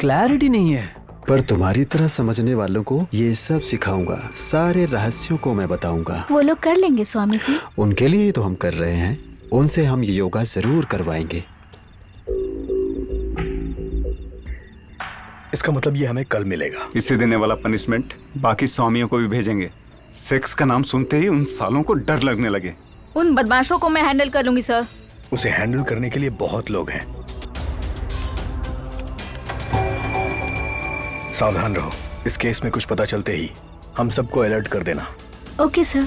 क्लैरिटी नहीं है। पर तुम्हारी तरह समझने वालों को ये सब सिखाऊंगा, सारे रहस्यों को मैं बताऊंगा। वो लोग कर लेंगे स्वामी जी। उनके लिए तो हम कर रहे हैं, उनसे हम ये योगा जरूर करवाएंगे। इसका मतलब ये हमें कल मिलेगा। इसे देने वाला पनिशमेंट बाकी स्वामियों को भी भेजेंगे। सेक्स का नाम सुनते ही उन सालों को डर लगने लगे। उन बदमाशों को मैं हैंडल कर लूंगी सर। उसे हैंडल करने के लिए बहुत लोग हैं। सावधान रहो। इस केस में कुछ पता चलते ही हम सबको अलर्ट कर देना। Okay sir.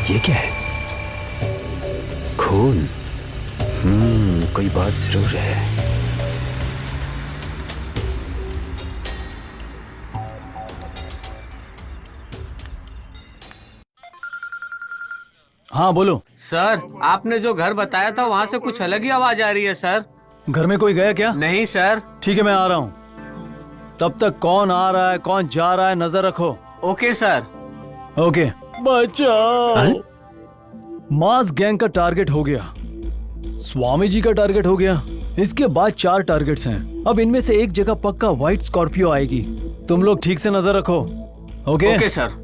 ये क्या है? खून। कोई बात जरूर है। हाँ बोलो। सर आपने जो घर बताया था वहाँ से कुछ अलग ही आवाज आ रही है सर। घर में कोई गया क्या? नहीं सर। ठीक है मैं आ रहा हूँ। तब तक कौन आ रहा है कौन जा रहा है नजर रखो। Okay sir. ओके। बचाओ। मास गैंग का टारगेट हो गया, स्वामी जी का टारगेट हो गया, इसके बाद 4 टारगेट्स हैं। अब इनमें से एक जगह पक्का व्हाइट स्कॉर्पियो आएगी। तुम लोग ठीक से नजर रखो। ओके? Okay sir.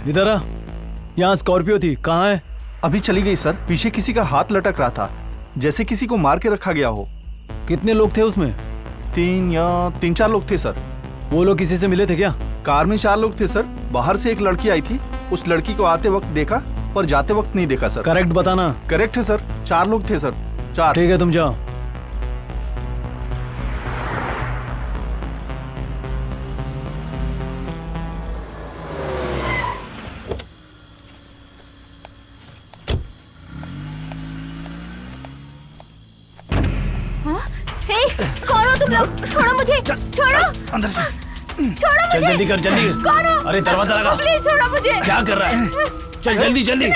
इधर आ। यहाँ स्कॉर्पियो थी, कहाँ है? अभी चली गई सर। पीछे किसी का हाथ लटक रहा था, जैसे किसी को मार के रखा गया हो। कितने लोग थे उसमें? 3-4 लोग थे सर। वो लोग किसी से मिले थे क्या? कार में 4 लोग थे सर। बाहर से एक लड़की आई थी, उस लड़की को आते वक्त देखा पर जाते वक्त नहीं देखा सर। करेक्ट बताना। करेक्ट है सर, 4 लोग थे सर। 4। ठीक है तुम जाओ। लोग? छोड़ो मुझे, छोड़ो, अंदर से छोड़ो चल मुझे। जल्दी कर, जल्दी। कौन हो? अरे दरवाजा लगा। प्लीज छोड़ो मुझे। क्या कर रहा है? चल जल्दी जल्दी।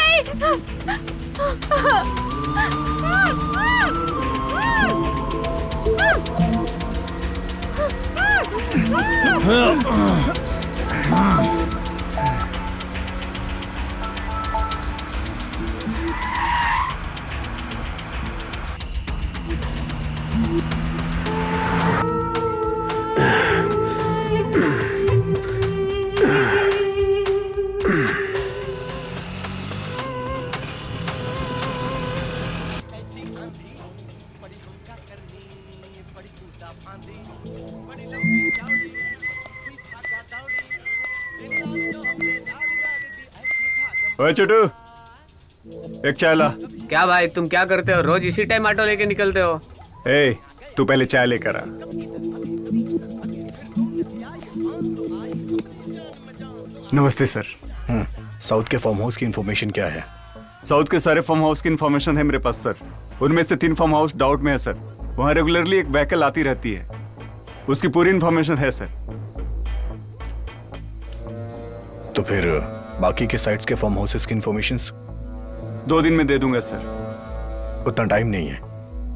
ओए छोटू, एक चाय ला। क्या भाई, तुम क्या करते हो? रोज इसी टाइम ऑटो लेके निकलते हो? ए, तू पहले चाय लेकर आ। नमस्ते सर। साउथ के फार्म हाउस की इंफॉर्मेशन क्या है? साउथ के सारे फार्म हाउस की इन्फॉर्मेशन है मेरे पास सर। उनमें से 3 फार्म हाउस डाउट में है सर। वहाँ रेगुलरली एक व्हीकल आती रहती है, उसकी पूरी इन्फॉर्मेशन है सर। तो फिर बाकी के साइट्स के फार्म हाउसेस की इंफॉर्मेशंस? 2 दिन में दे दूंगा सर। उतना टाइम नहीं है,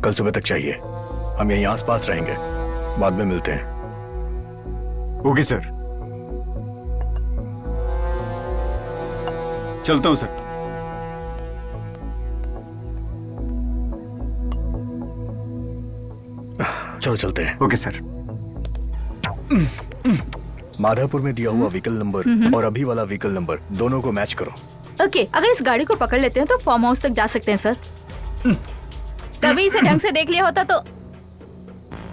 कल सुबह तक चाहिए। हम यहीं आसपास रहेंगे, बाद में मिलते हैं। ओके सर, चलता हूं सर। चलो चलते हैं। Okay sir. माधापुर में दिया हुआ व्हीकल नंबर और अभी वाला व्हीकल नंबर दोनों को मैच करो। ओके, अगर इस गाड़ी को पकड़ लेते हैं तो फार्म हाउस तक जा सकते हैं सर। कभी इसे ढंग से देख लिया होता तो।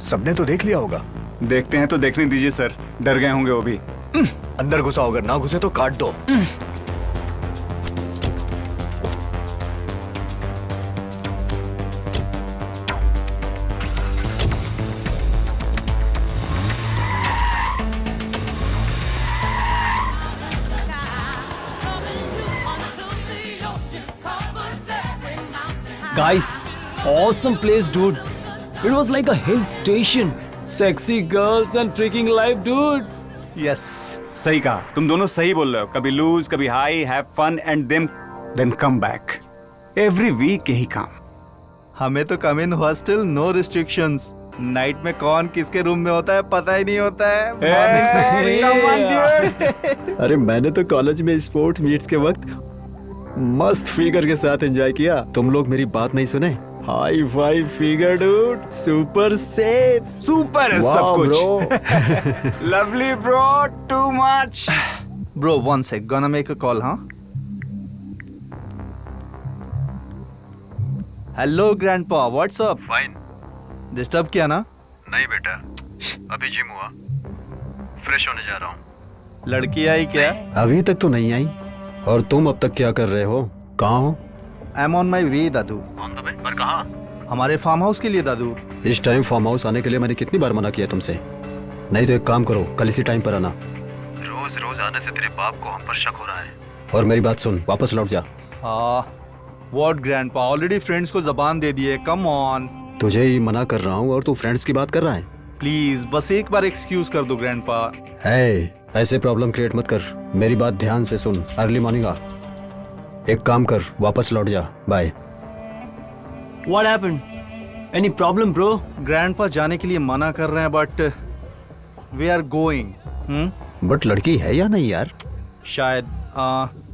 सबने तो देख लिया होगा। देखते हैं तो देखने दीजिए सर, डर गए होंगे वो भी। अंदर घुसा होगा, ना घुसे तो काट दो। Guys, awesome place, dude. It was like a hill station. Sexy girls and freaking life, dude. Yes, सही कहा। तुम दोनों सही बोल रहे हो। कभी लूज, कभी high, have fun and then come back. Every week यही काम। हमें तो come in hostel, no restrictions. Night में कौन किसके रूम में होता है पता ही नहीं होता है। अरे मैंने तो कॉलेज में स्पोर्ट मीट्स के वक्त मस्त फिगर के साथ एंजॉय किया। तुम लोग मेरी बात नहीं सुने? High five figure dude, super safe, super है सब कुछ। Lovely bro, too much. Bro, 1 sec, gonna make a call, हाँ? Hello grandpa, what's up? Fine. Disturb किया ना? नहीं बेटा, अभी जिम हुआ, फ्रेश होने जा रहा हूँ। लड़की आई क्या? अभी तक तो नहीं आई। और तुम अब तक क्या कर रहे हो? कहाँ हो? I am on my way Dadu. On the way? पर कहाँ? हमारे फार्म हाउस के लिए दादू। इस टाइम फार्म हाउस आने के लिए मैंने कितनी बार मना किया तुमसे? नहीं तो एक काम करो, कल इसी टाइम पर आना। रोज रोज आने से तेरे बाप को हम पर शक हो रहा है। और मेरी बात सुन, वापस लौट जा। व्हाट ग्रैंडपा, ऑलरेडी फ्रेंड्स को जबान दे दिए, कम ऑन। तुझे ही मना कर रहा हूँ और तू फ्रेंड्स की बात कर रहा है। प्लीज बस एक बार एक्सक्यूज कर दो ग्रैंडपा। है, ऐसे प्रॉब्लम क्रिएट मत कर। मेरी बात ध्यान से सुन। अर्ली मॉर्निंग आ। एक काम कर, वापस लौट जा। Bye. What happened? Any problem, bro? Grandpa जाने के लिए मना कर रहे हैं but we are going. But लड़की है या नहीं यार? शायद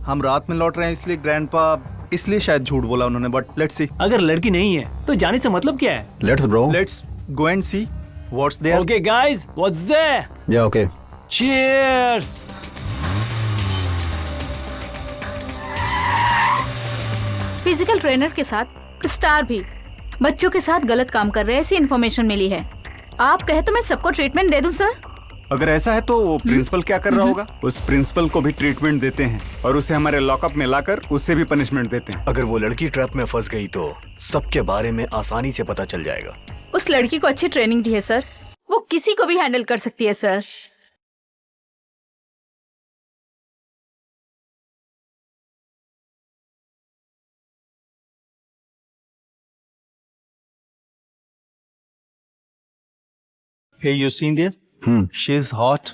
हम रात में लौट रहे हैं इसलिए ग्रैंडपा, इसलिए शायद झूठ बोला उन्होंने, बट लेट्स सी। अगर लड़की नहीं है तो जाने से मतलब क्या है? Let's bro. Let's go and see what's there. Okay, guys, what's there? या ओके। Cheers! फिजिकल ट्रेनर के साथ स्टार भी बच्चों के साथ गलत काम कर रहे हैं, ऐसी इन्फॉर्मेशन मिली है। आप कहे तो मैं सबको ट्रीटमेंट दे दूं सर? अगर ऐसा है तो वो प्रिंसिपल क्या कर रहा होगा? उस प्रिंसिपल को भी ट्रीटमेंट देते हैं और उसे हमारे लॉकअप में लाकर उससे भी पनिशमेंट देते हैं। अगर वो लड़की ट्रैप में फंस गई तो सबके बारे में आसानी से पता चल जाएगा। उस लड़की को अच्छी ट्रेनिंग दी है सर, वो किसी को भी हैंडल कर सकती है sir. Hey, you seen there? She's hot.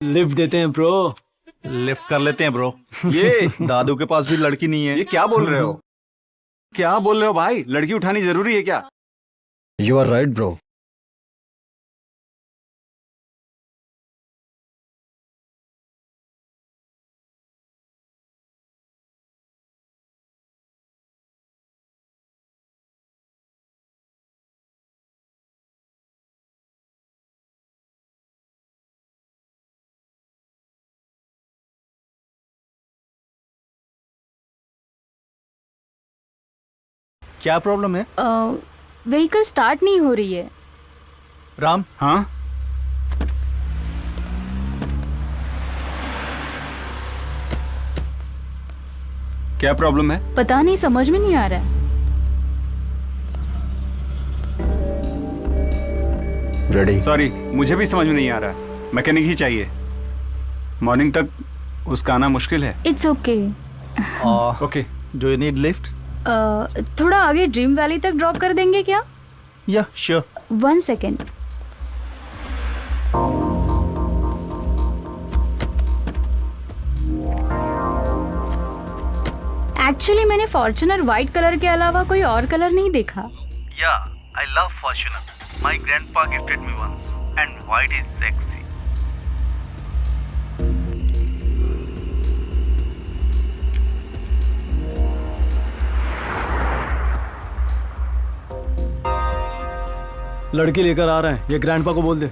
Lift देते हैं ब्रो। लिफ्ट कर लेते हैं ब्रो। ये दादू के पास भी लड़की नहीं है। ये क्या बोल रहे हो? क्या बोल रहे हो भाई? लड़की उठानी जरूरी है क्या? You are right bro. क्या प्रॉब्लम है? व्हीकल स्टार्ट नहीं हो रही है। राम। हाँ, क्या प्रॉब्लम है? पता नहीं, समझ में नहीं आ रहा है। रेडी? सॉरी, मुझे भी समझ में नहीं आ रहा। मैकेनिक ही चाहिए। मॉर्निंग तक उसका आना मुश्किल है। It's okay. Okay. Do you need lift? थोड़ा आगे ड्रीम वैली तक ड्रॉप कर देंगे क्या? या श्योर। 1 सेकेंड। एक्चुअली मैंने फॉर्च्यूनर व्हाइट कलर के अलावा कोई और कलर नहीं देखा। Yeah, I love Fortuner. My grandpa gifted me once, and white is sexy. लड़की लेकर आ रहे हैं, ये ग्रैंडपा को बोल दे।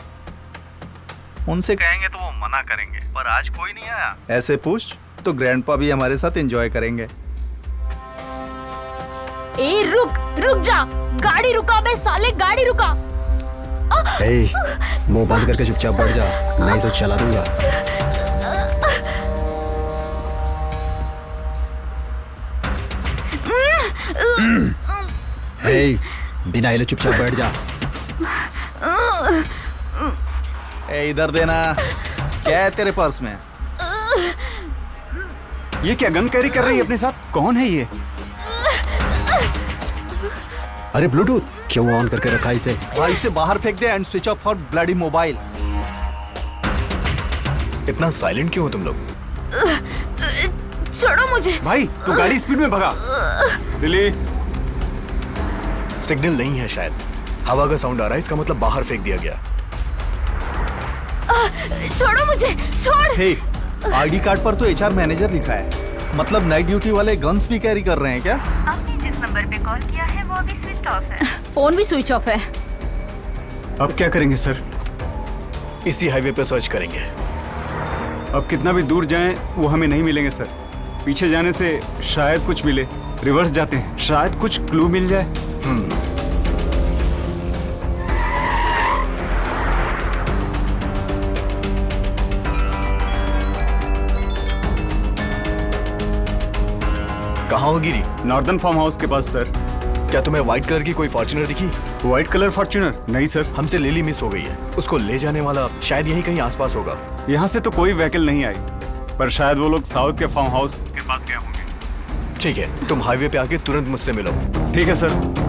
उनसे कहेंगे तो वो मना करेंगे, पर आज कोई नहीं आया। ऐसे पूछ तो ग्रैंडपा भी हमारे साथ एंजॉय करेंगे। ए रुक जा, गाड़ी रुका बे साले, गाड़ी रुका। ए, मुंह बंद करके चुपचाप बैठ जा, नहीं तो चला दूंगा। ए, बिना हिले चुपचाप बैठ जा। ए, इधर देना। क्या है तेरे पर्स में? ये क्या गन कैरी कर रही है अपने साथ? कौन है ये? अरे ब्लूटूथ क्यों ऑन करके रखा इसे? भाई इसे बाहर फेंक दे and switch off for bloody mobile. इतना साइलेंट क्यों हो तुम लोग? छोड़ो मुझे। भाई तू गाड़ी स्पीड में भगा। लिली, सिग्नल नहीं है शायद। हवा का साउंड आ रहा है, इसका मतलब बाहर फेंक दिया गया। छोड़ो मुझे, छोड़। हे, आईडी कार्ड पर तो एचआर मैनेजर लिखा है, मतलब नाइट ड्यूटी वाले गन्स भी कैरी कर रहे हैं क्या? आपने जिस नंबर पे कॉल किया है वो अभी स्विच ऑफ है। फोन भी स्विच ऑफ है। अब क्या करेंगे सर? इसी हाईवे पे सर्च करेंगे। अब कितना भी दूर जाएं वो हमें नहीं मिलेंगे सर। पीछे जाने से शायद कुछ मिले। रिवर्स जाते हैं, शायद कुछ क्लू मिल जाए। कहाँ हो गिरी? नॉर्दर्न फार्म हाउस के पास सर। क्या तुम्हें व्हाइट कलर की कोई फॉर्च्यूनर दिखी? White colour Fortuner? नहीं सर। हमसे लिली मिस हो गई है, उसको ले जाने वाला शायद यहीं कहीं आसपास होगा। यहाँ से तो कोई व्हीकल नहीं आई, पर शायद वो लोग साउथ के फार्म हाउस के पास गए होंगे। ठीक है, तुम हाईवे पे आके तुरंत मुझसे मिलो। ठीक है सर।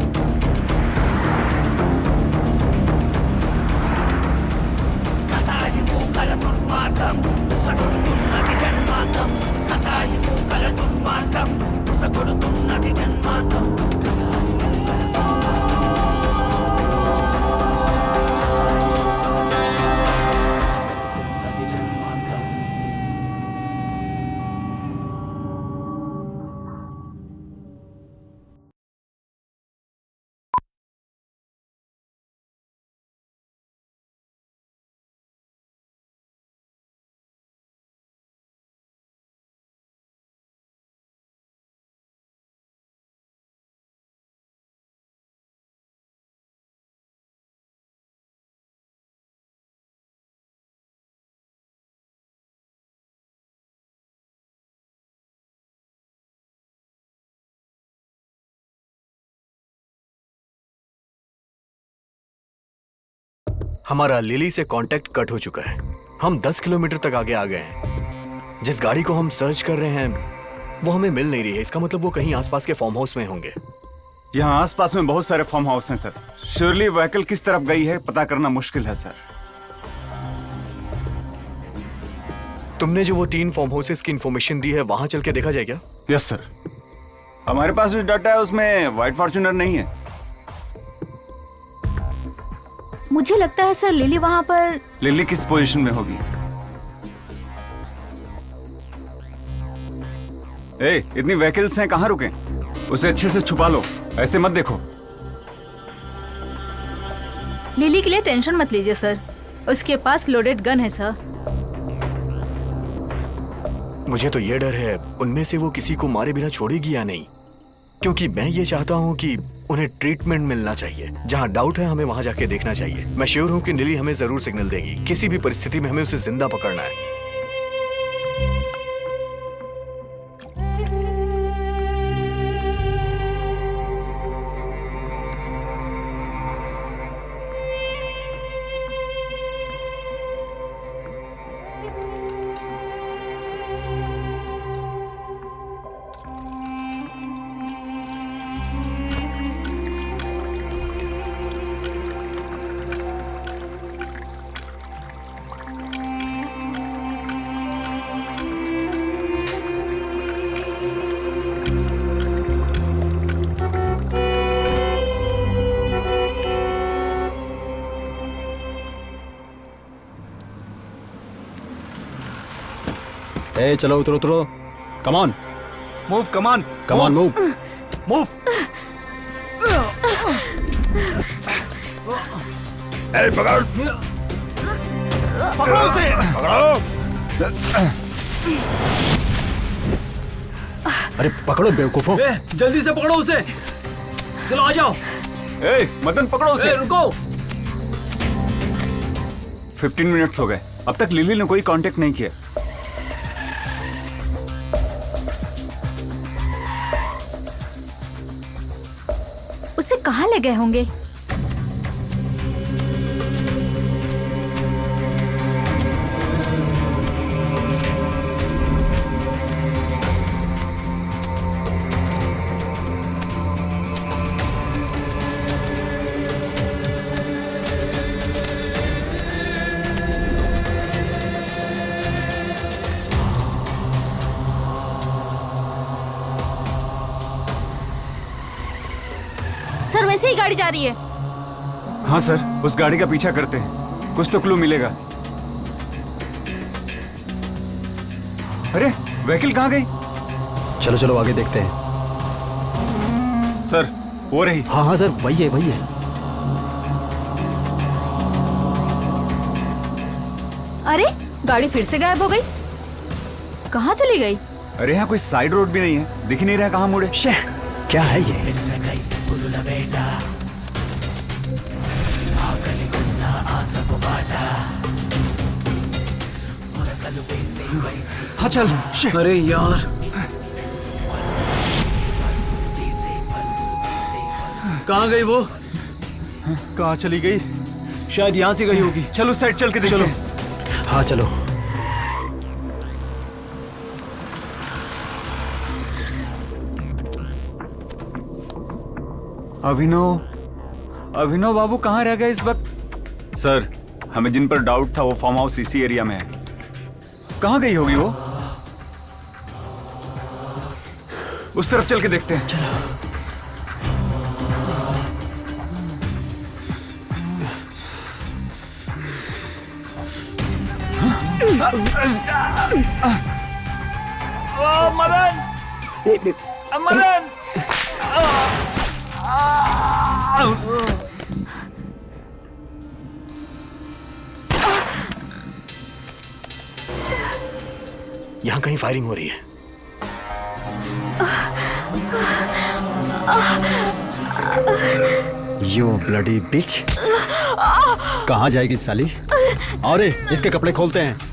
हमारा लिली से कांटेक्ट कट हो चुका है। हम 10 किलोमीटर तक आगे आ गए हैं। जिस गाड़ी को हम सर्च कर रहे हैं वो हमें मिल नहीं रही है। इसका मतलब वो कहीं आसपास के फार्म हाउस में होंगे। यहाँ आसपास में बहुत सारे फार्म हाउस हैं सर। श्योरली व्हीकल किस तरफ गई है पता करना मुश्किल है सर। तुमने जो वो 3 फार्म हाउसेस की इंफॉर्मेशन दी है वहां चल के देखा जाए क्या? Yes sir. हमारे पास जो डाटा है उसमें व्हाइट फॉर्च्यूनर नहीं है। मुझे लगता है सर लिली वहाँ पर। लिली किस पोजीशन में होगी? इतनी व्हीकल्स हैं, कहाँ रुके? उसे अच्छे से छुपा लो, ऐसे मत देखो। लिली के लिए टेंशन मत लीजिए सर, उसके पास लोडेड गन है सर। मुझे तो ये डर है उनमें से वो किसी को मारे बिना छोड़ेगी या नहीं, क्योंकि मैं ये चाहता हूँ कि उन्हें ट्रीटमेंट मिलना चाहिए। जहाँ डाउट है हमें वहाँ जाके देखना चाहिए। मैं श्योर हूँ कि लिली हमें जरूर सिग्नल देगी। किसी भी परिस्थिति में हमें उसे जिंदा पकड़ना है। चलो उतरो उतरो। Come on move, come on move. Move. पकड़ो उसे, पकड़ो। अरे पकड़ो बेवकूफों। जल्दी से पकड़ो उसे। चलो आ जाओ। मदन पकड़ो उसे। रुको। 15 मिनट्स हो गए, अब तक लिली ने कोई कांटेक्ट नहीं किया। उसे कहाँ ले गए होंगे? सर वैसे ही गाड़ी जा रही है। हाँ सर, उस गाड़ी का पीछा करते हैं, कुछ तो क्लू मिलेगा। अरे व्हीकल कहाँ गई? चलो चलो आगे देखते हैं। सर वो रही। हाँ हाँ सर, वही है वही है। अरे गाड़ी फिर से गायब हो गई, कहाँ चली गई? अरे यहाँ कोई साइड रोड भी नहीं है, दिख ही नहीं रहा कहाँ मुड़े। क्या है ये? हाँ चल। अरे यार, कहाँ गई वो? कहाँ चली गई? शायद यहाँ से गई होगी। चलो साइड चल के देखते चलो। हैं। हाँ चलो। अभिनव बाबू कहाँ रह गए इस वक्त? सर हमें जिन पर डाउट था वो फार्म हाउस इसी एरिया में है। कहाँ गई होगी वो? उस तरफ चल के देखते हैं। चलो। मदन, मदन। यहाँ कहीं फायरिंग हो रही है। यू ब्लडी बिच। कहाँ जाएगी साली? अरे इसके कपड़े खोलते हैं।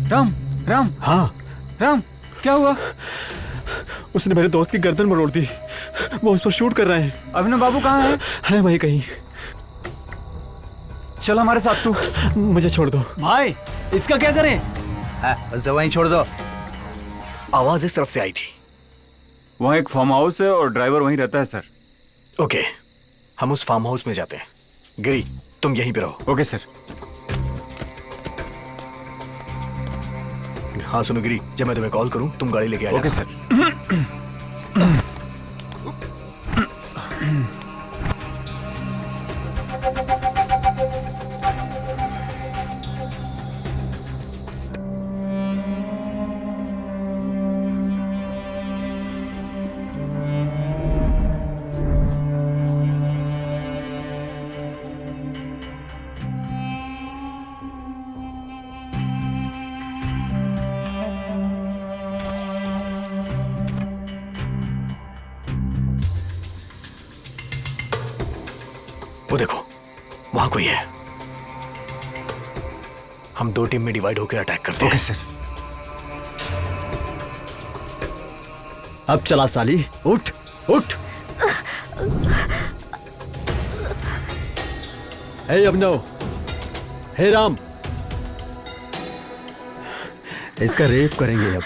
राम। हाँ राम, क्या हुआ? उसने मेरे दोस्त की गर्दन मरोड़ दी, वो उस पर शूट कर रहे हैं। अभिनव बाबू कहाँ है? है वहीं कहीं। चल हमारे साथ तू। मुझे छोड़ दो भाई, इसका क्या करें? बस वहीं छोड़ दो। आवाज इस तरफ से आई थी। वहाँ एक फार्म हाउस है और ड्राइवर वहीं रहता है सर। ओके, हम उस फार्म हाउस में जाते हैं। गिरी, तुम यहीं पे रहो। Okay sir. हाँ सुनो गिरी, जब मैं तुम्हें कॉल करूं तुम गाड़ी लेके आ जाना। Okay sir. वो देखो, वहां कोई है। हम 2 टीम में डिवाइड होकर अटैक करते हैं। Okay sir. अब चला साली, उठ उठ। हे अभिनव, हे राम, इसका रेप करेंगे अब।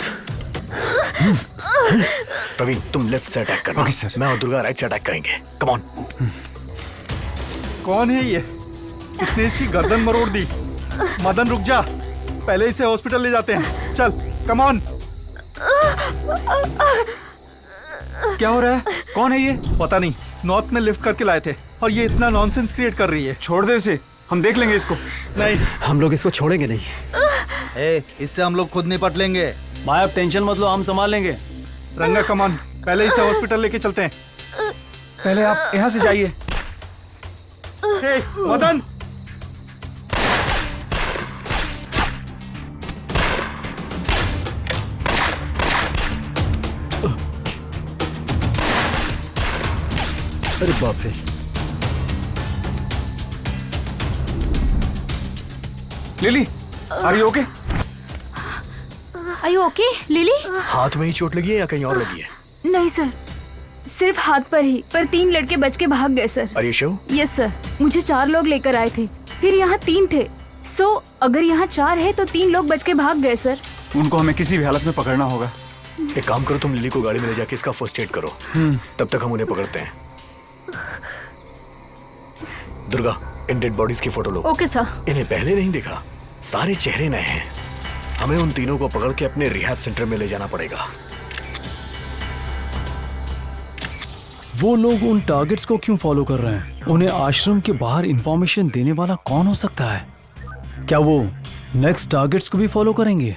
प्रवीण, तुम लेफ्ट से अटैक करना। Okay sir. मैं और दुर्गा राइट से अटैक करेंगे। Come on. कौन है ये? इसने इसकी गर्दन मरोड़ दी। मदन रुक जा, पहले इसे हॉस्पिटल ले जाते हैं। चल कम ऑन। क्या हो रहा है? कौन है ये? पता नहीं, नॉर्थ में लिफ्ट करके लाए थे और ये इतना नॉनसेंस क्रिएट कर रही है। छोड़ दे इसे, हम देख लेंगे इसको। नहीं, हम लोग इसको छोड़ेंगे नहीं। इससे हम लोग खुद निपट लेंगे। भाई आप टेंशन मत लो, हम संभाल लेंगे। रंगा कम ऑन, पहले इसे हॉस्पिटल लेके चलते हैं। पहले आप यहाँ से जाइए। हे मदन, अरे बाप रे। Lily, are you okay? Are you okay Lily? हाथ में ही चोट लगी है या कहीं और लगी है? नहीं सर, सिर्फ हाथ पर ही, पर 3 लड़के बच के भाग गए sir. Are you sure? Yes sir, मुझे 4 लोग लेकर आए थे, फिर यहाँ 3 थे। सो अगर यहाँ 4 है तो 3 लोग बच के भाग गए सर। उनको हमें किसी भी हालत में पकड़ना होगा। एक काम करो, तुम लिली को गाड़ी में ले जाके इसका फर्स्ट एड करो। तब तक हम उन्हें पकड़ते हैं। दुर्गा, इन डेड बॉडीज की फोटो लो। Okay sir. इन्हें पहले नहीं देखा, सारे चेहरे नए हैं। हमें उन तीनों को पकड़ के अपने रिहैब सेंटर में ले जाना पड़ेगा। वो लोग उन टारगेट्स को क्यों फॉलो कर रहे हैं? उन्हें आश्रम के बाहर इंफॉर्मेशन देने वाला कौन हो सकता है? क्या वो नेक्स्ट टारगेट्स को भी फॉलो करेंगे?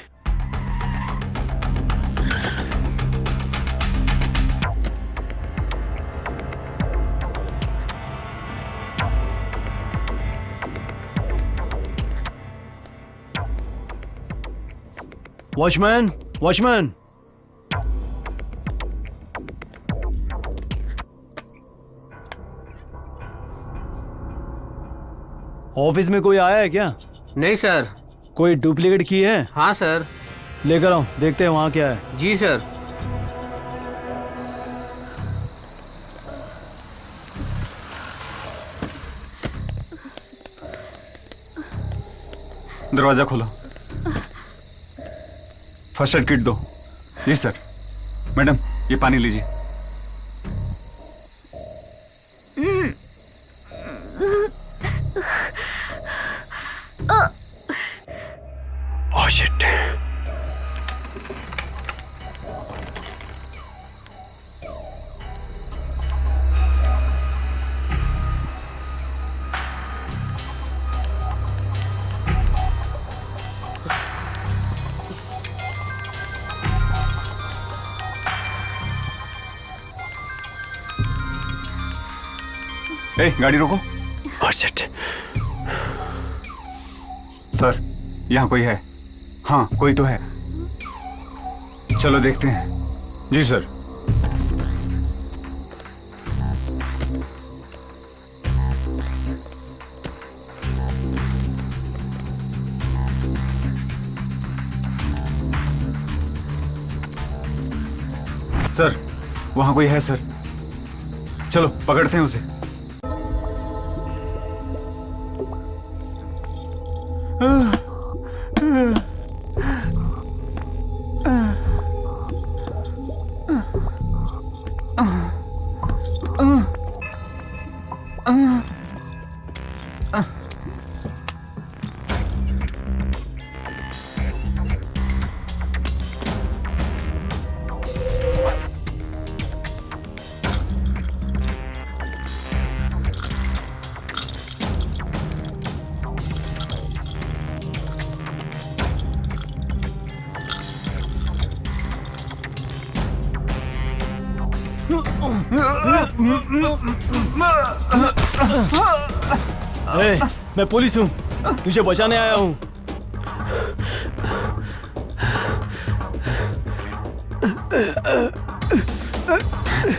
वॉचमैन, वॉचमैन, ऑफिस में कोई आया है क्या? नहीं सर। कोई डुप्लीकेट की है? हाँ सर। लेकर आओ, देखते हैं वहाँ क्या है। जी सर। दरवाजा खोलो। फर्स्ट एड किट दो। जी सर। मैडम, ये पानी लीजिए। Oh shit. ए, गाड़ी रोको। Oh shit. सर, यहाँ कोई है? हाँ, कोई तो है। चलो देखते हैं। जी सर। सर, वहाँ कोई है सर। चलो पकड़ते हैं उसे। मैं पुलिस हूँ, तुझे बचाने आया हूँ।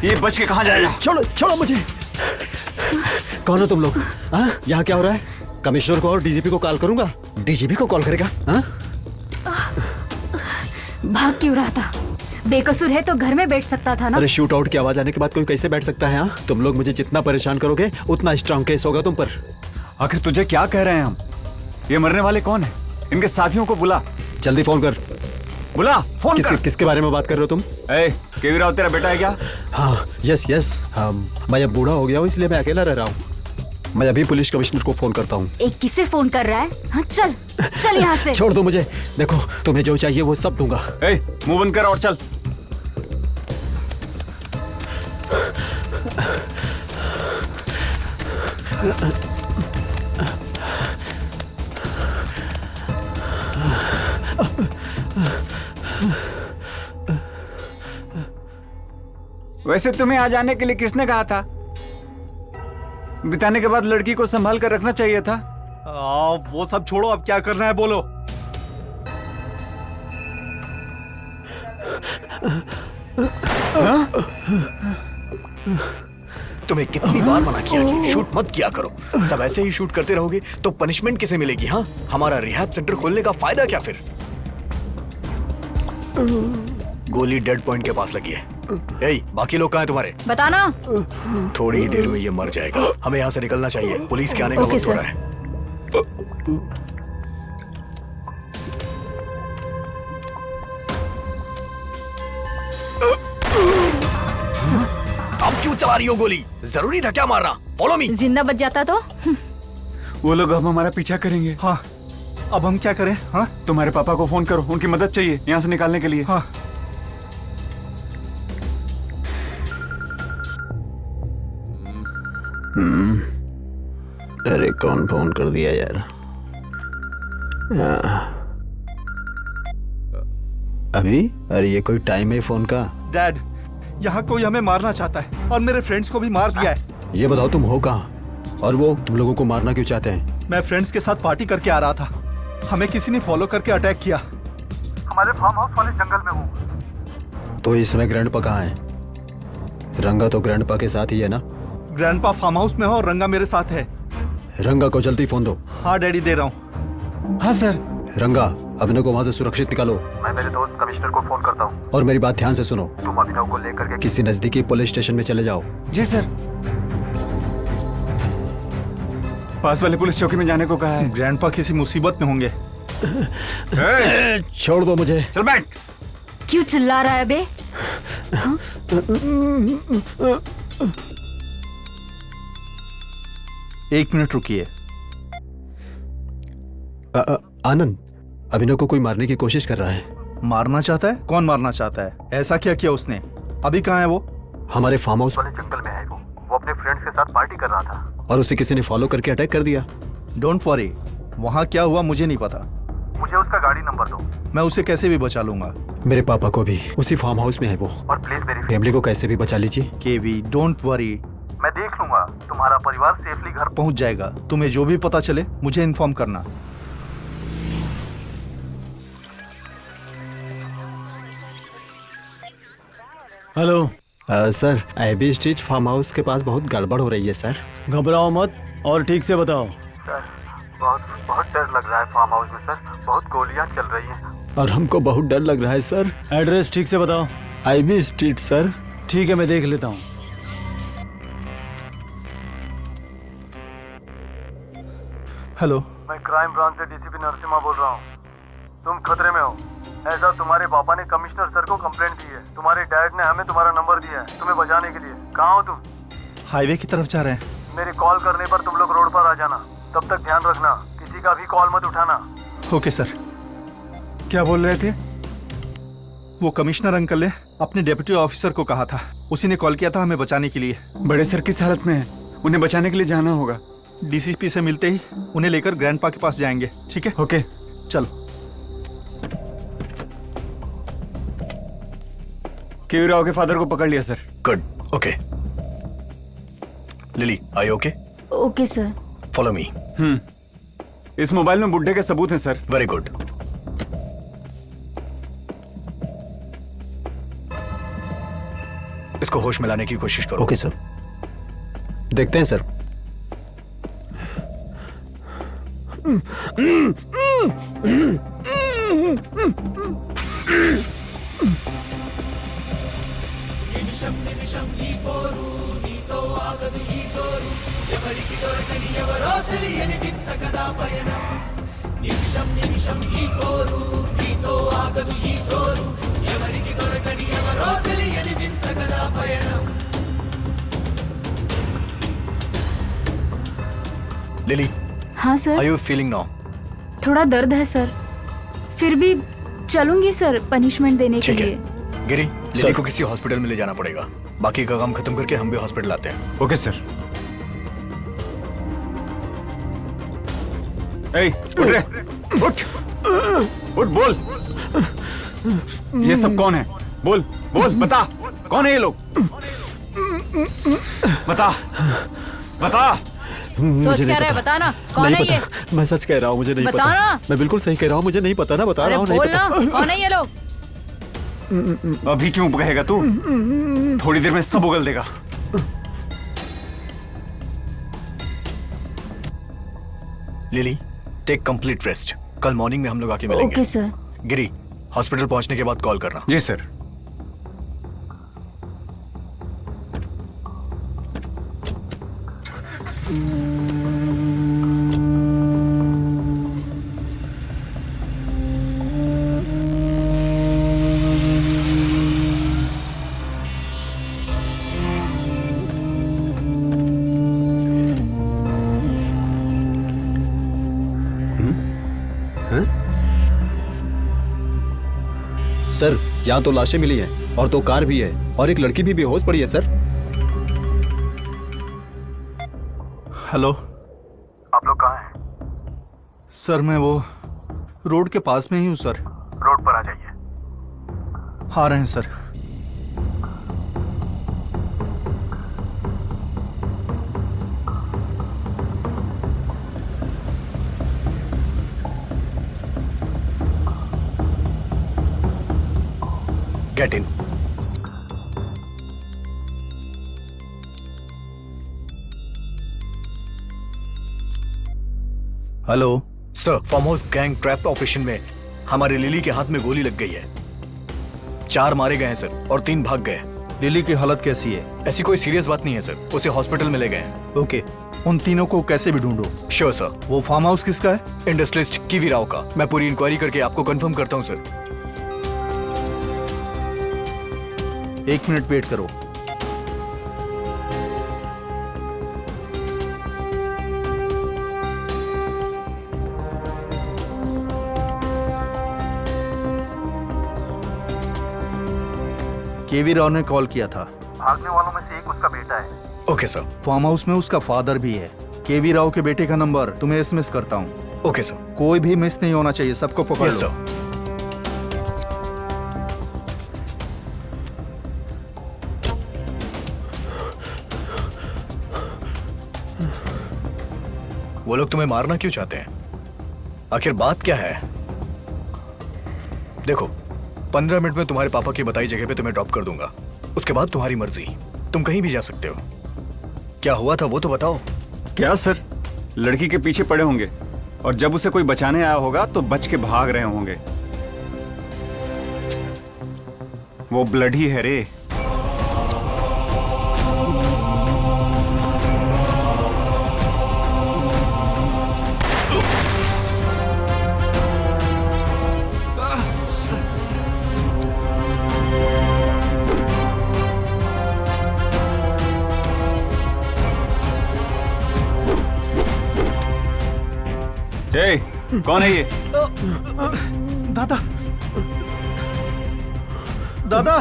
ये बच के कहाँ जाएगा? छोड़ो छोड़ो मुझे। कौन हो तुम लोग? हाँ, यहाँ क्या हो रहा है? कमिश्नर को और डीजीपी को कॉल करूंगा। डीजीपी को कॉल करेगा? हाँ? भाग क्यों रहा था? बेकसूर है तो घर में बैठ सकता था ना। अरे शूट आउट की आवाज आने के बाद कोई कैसे बैठ सकता है? हाँ, तुम लोग मुझे जितना परेशान करोगे उतना स्ट्रांग केस होगा तुम पर। आखिर तुझे क्या कह रहे हैं हम? ये मरने वाले कौन है? इनके साथियों को बुला। जल्दी फोन कर। बुला, फोन कर। किसके बारे में बात कर रहे हो तुम? केवी राव तेरा बेटा है क्या? हाँ, यस यस। मैं अब बूढ़ा हो गया हूँ इसलिए मैं अकेला रह रहा हूँ। मैं अभी पुलिस कमिश्नर को फोन करता हूँ। एक किसे फोन कर रहा है? हाँ, चल चल यहाँ से। छोड़ दो मुझे। देखो तुम्हें जो चाहिए वो सब दूंगा। मुंह बंद कर और चल। वैसे तुम्हें आ जाने के लिए किसने कहा था? बिताने के बाद लड़की को संभाल कर रखना चाहिए था। वो सब छोड़ो, अब क्या करना है बोलो। तुम्हें कितनी बार मना किया कि शूट मत किया करो। सब ऐसे ही शूट करते रहोगे तो पनिशमेंट किसे मिलेगी? हाँ, हमारा रिहैब सेंटर खोलने का फायदा क्या फिर? गोली डेड पॉइंट के पास लगी है। बाकी लोग कहाँ हैं तुम्हारे? बताना। थोड़ी ही देर में ये मर जाएगा। हमें यहाँ से निकलना चाहिए। पुलिस के आने का वक्त हो रहा है। अब क्यों चला रही हो गोली? जरूरी था क्या मारना? Follow me. जिंदा बच जाता तो? वो लोग अब हमारा पीछा करेंगे। हाँ, अब हम क्या करें? हाँ, तुम्हारे पापा को फोन करो, उनकी मदद चाहिए यहाँ से निकालने के लिए। हाँ। अरे कौन फोन कर दिया यार? अभी? अरे ये कोई टाइम है फोन का? डैड, यहाँ कोई हमें मारना चाहता है और मेरे फ्रेंड्स को भी मार दिया है। ये बताओ तुम हो कहाँ? और वो तुम लोगों को मारना क्यों चाहते हैं? मैं फ्रेंड्स के साथ पार्टी करके आ रहा था, हमें किसी ने फॉलो करके अटैक किया। हमारे फार्म हाउस वाले जंगल में हूँ। तो इस समय ग्रैंडपा कहाँ है? रंगा तो ग्रैंडपा के साथ ही है ना? ग्रैंडपा फार्म हाउस में हो और रंगा मेरे साथ है। रंगा को जल्दी फोन दो। हाँ डैडी, दे रहा हूँ। हाँ सर। रंगा, अभिनव को वहाँ से सुरक्षित निकालो। मैं मेरे दोस्त कमिश्नर को फोन करता हूँ। और मेरी बात ध्यान से सुनो। तुम अभिनव को लेकर के किसी नजदीकी पुलिस स्टेशन में चले जाओ। जी सर। पास वाले पुलिस चौकी में जाने को कहा है। ग्रैंडपा किसी मुसीबत में होंगे। छोड़ दो मुझे। चल बैठ। क्यों चिल्ला रहा है बे? हाँ? एक मिनट रुकिए। आनंद, अभिनव को कोई मारने की कोशिश कर रहा है। मारना चाहता है? कौन मारना चाहता है? ऐसा क्या किया उसने? अभी कहाँ है वो? हमारे फार्म हाउस वाले जंगल में है वो अपने फ्रेंड्स के साथ पार्टी कर रहा था और उसे किसी ने फॉलो करके अटैक कर दिया। डोंट वरी, वहाँ क्या हुआ मुझे नहीं पता। मुझे उसका गाड़ी नंबर दो, मैं उसे कैसे भी बचा लूंगा। मेरे पापा को भी उसी फार्म हाउस में है वो। और प्लीज मेरी फैमिली को कैसे भी बचा लीजिए। केवी, डोंट वरी, मैं देख लूंगा। तुम्हारा परिवार सेफली घर पहुंच जाएगा। तुम्हें जो भी पता चले मुझे इन्फॉर्म करना। Hello sir, AB street farm house के पास बहुत गड़बड़ हो रही है सर। घबराओ मत और ठीक से बताओ। सर, बहुत डर लग रहा है फार्म हाउस में सर। बहुत गोलियां चल रही हैं। और हमको बहुत डर लग रहा है सर। एड्रेस ठीक से बताओ। AB street sir. ठीक है, मैं देख लेता हूँ। हेलो, मैं क्राइम ब्रांच से डीसीपी नरसिम्हा बोल रहा हूँ। तुम खतरे में हो, ऐसा तुम्हारे पापा ने कमिश्नर सर को कंप्लेंट दी है। तुम्हारे डैड ने हमें तुम्हारा नंबर दिया है तुम्हें बचाने के लिए। कहाँ हो तुम? हाईवे की तरफ जा रहे हैं। मेरे कॉल करने पर तुम लोग रोड पर आ जाना। तब तक ध्यान रखना, किसी का भी कॉल मत उठाना। Okay sir. क्या बोल रहे थे? वो कमिश्नर अंकल ने अपने डेप्यूटी ऑफिसर को कहा था, उसी ने कॉल किया था हमें बचाने के लिए। बड़े सर किस हालत में है? उन्हें बचाने के लिए जाना होगा। डीसीपी से मिलते ही उन्हें लेकर ग्रैंडपा के पास जाएंगे। ठीक है? ओके, चलो। केवी राव के फादर को पकड़ लिया sir. Good, okay. Lily, I okay? Okay sir. Follow me. इस मोबाइल में बुड्ढे के सबूत हैं सर। Very good. इसको होश में लाने की कोशिश करो। ओके सर, देखते हैं सर। लिली, हाँ sir. Are you feeling now? थोड़ा दर्द है सर, फिर भी चलूंगी सर पनिशमेंट देने के ठीक लिए। है गिरी, लिली को किसी हॉस्पिटल में ले जाना पड़ेगा। बाकी का काम खत्म करके हम भी हॉस्पिटल आते हैं। Okay sir. ए, उठ रे, उठ, उठ, बोल। ये सब कौन है? बोल, बोल, बता, कौन है ये लोग? बता, बता। सोच क्या रहा है, बता ना, कौन है ये? मैं सच कह रहा हूँ, मुझे नहीं बता पता। ना। मैं बिल्कुल सही कह रहा हूँ, मुझे नहीं पता ना, बता रहा हूँ, नहीं बोल ना, पता। कौन है ये लोग? अभी चुप कहेगा तू? थोड़ी देर में सब उगल देगा। Lily, take complete rest. कल मॉर्निंग में हम लोग आके मिलेंगे। Okay sir. गिरी, हॉस्पिटल पहुंचने के बाद कॉल करना। जी सर। सर, यहाँ तो लाशें मिली हैं और 2 कार भी है और एक लड़की भी बेहोश पड़ी है सर। हेलो, आप लोग कहाँ हैं? सर मैं वो रोड के पास में ही हूँ सर। रोड पर आ जाइए। आ रहे हैं sir. Get in. Hello sir, farm house gang trap operation में हमारे लिली के हाथ में गोली लग गई है। 4 मारे गए हैं सर और 3 भाग गए। लिली की हालत कैसी है? ऐसी कोई सीरियस बात नहीं है सर, उसे हॉस्पिटल में ले गए हैं। ओके, उन तीनों को कैसे भी ढूंढो। Sure sir. वो फार्म हाउस किसका है? इंडस्ट्रियलिस्ट कीवी राव का। मैं पूरी इंक्वायरी करके आपको कंफर्म करता हूं सर। 1 मिनट वेट करो। केवी राव ने कॉल किया था। भागने वालों में से एक उसका बेटा है। Okay sir. फार्म हाउस में उसका फादर भी है। केवी राव के बेटे का नंबर तुम्हें एसएमएस करता हूँ। Okay sir. कोई भी मिस नहीं होना चाहिए, सबको पकड़ यस लो। सर। वो लोग तुम्हें मारना क्यों चाहते हैं? आखिर बात क्या है? देखो, 15 मिनट में तुम्हारे पापा की बताई जगह पे तुम्हें ड्रॉप कर दूंगा। उसके बाद तुम्हारी मर्जी, तुम कहीं भी जा सकते हो। क्या हुआ था वो तो बताओ। क्या सर, लड़की के पीछे पड़े होंगे और जब उसे कोई बचाने आया होगा तो बच के भाग रहे होंगे। वो ब्लड ही है रे। ए, कौन है ये? दादा, दादा,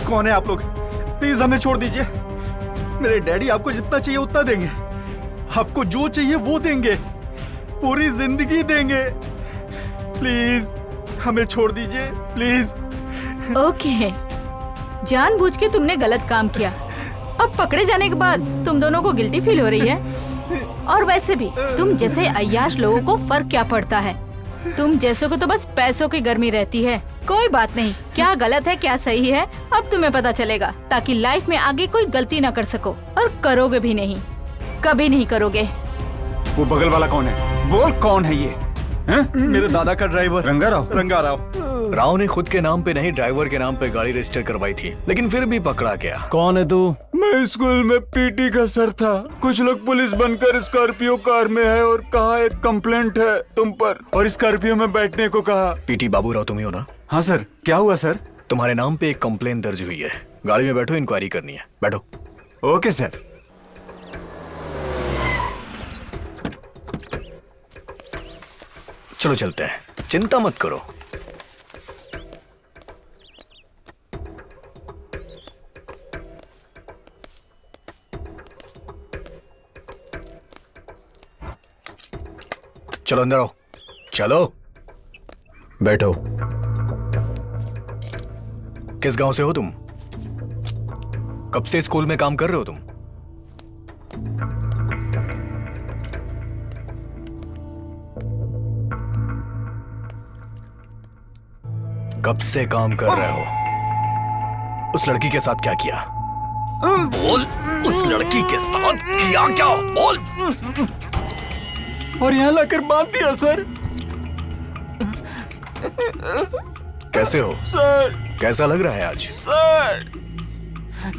कौन है आप लोग? प्लीज हमें छोड़ दीजिए। मेरे डैडी आपको जितना चाहिए उतना देंगे। आपको जो चाहिए वो देंगे, पूरी जिंदगी देंगे। प्लीज हमें छोड़ दीजिए, प्लीज। ओके, जानबूझ के तुमने गलत काम किया। अब पकड़े जाने के बाद तुम दोनों को गिल्टी फील हो रही है? और वैसे भी तुम जैसे अय्याश लोगों को फर्क क्या पड़ता है? तुम जैसों को तो बस पैसों की गर्मी रहती है। कोई बात नहीं, क्या गलत है क्या सही है अब तुम्हें पता चलेगा, ताकि लाइफ में आगे कोई गलती ना कर सको, और करोगे भी नहीं, कभी नहीं करोगे। वो बगल वाला कौन है? बोल कौन है ये? मेरे दादा का ड्राइवर रंगा राव। रंगा राव। राव ने खुद के नाम पे नहीं, ड्राइवर के नाम पे गाड़ी रजिस्टर करवाई थी, लेकिन फिर भी पकड़ा गया। कौन है तू? मैं स्कूल में पीटी का सर था। कुछ लोग पुलिस बनकर स्कॉर्पियो कार में है और कहा एक कंप्लेंट है तुम पर, और स्कॉर्पियो में बैठने को कहा। पीटी बाबूराव तुम ही हो ना? हाँ सर। क्या हुआ सर? तुम्हारे नाम पे एक कंप्लेंट दर्ज हुई है। गाड़ी में बैठो, इंक्वायरी करनी है। बैठो। Okay sir. चलो चलते हैं, चिंता मत करो। चलो अंदर आओ। चलो बैठो। किस गांव से हो तुम? कब से स्कूल में काम कर रहे हो तुम? कब से काम कर रहे हो? उस लड़की के साथ क्या किया? बोल, उस लड़की के साथ किया क्या? बोल। और यहाँ लाकर बांध दिया सर। कैसे हो सर? कैसा लग रहा है आज? सर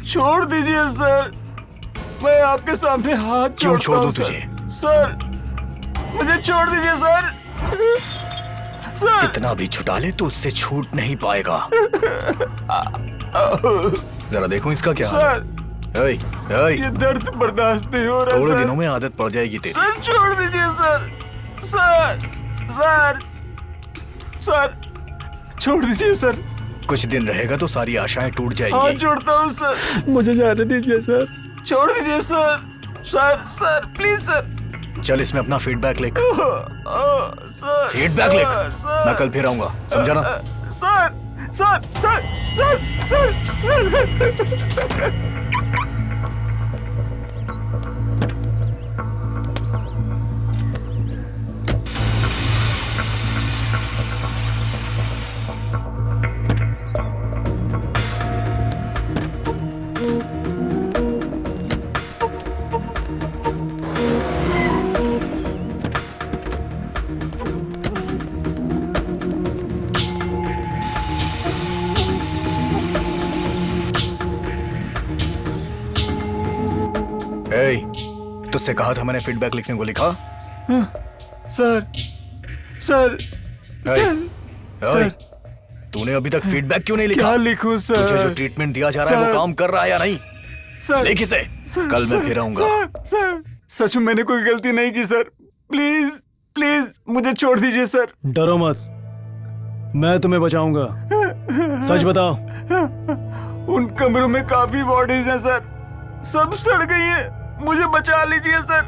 छोड़ दीजिए सर, मैं आपके सामने हाथ क्यों जोड़ता छोड़ दूं हूं, सर। तुझे? सर मुझे छोड़ दीजिए सर। सर कितना भी छुटा ले तो उससे छूट नहीं पाएगा। जरा देखो इसका क्या हाल है। सर ये दर्द बर्दाश्त नहीं हो रहा थोड़े सर। दिनों में आदत पड़ जाएगी तेरी। सर छोड़ दीजिए सर। सर सर सर छोड़ दीजिए सर। कुछ दिन रहेगा तो सारी आशाएं टूट हाथ जाएंगी। जोड़ता हूँ सर, मुझे जाने दीजिए सर। छोड़ दीजिए sir. Sir sir please sir. चल इसमें अपना फीडबैक लिख। सर फीडबैक लिख। मैं कल फिर आऊंगा, समझा ना? Sir sir sir sir sir. तुझसे कहा था मैंने फीडबैक लिखने को, लिखा? सर सर सर तूने अभी तक फीडबैक क्यों नहीं लिखा? क्या लिखूं सर? तुझे जो ट्रीटमेंट दिया जा रहा है वो काम कर रहा है या नहीं? सर लिख इसे। कल मैं फिर आऊंगा। सर सच में मैंने कोई गलती नहीं की सर। प्लीज प्लीज मुझे छोड़ दीजिए सर। डरो मत, मैं तुम्हें बचाऊंगा। सच बताओ। उन कमरों में काफी बॉडीज हैं सर, सब सड़ गई हैं। मुझे बचा लीजिए सर।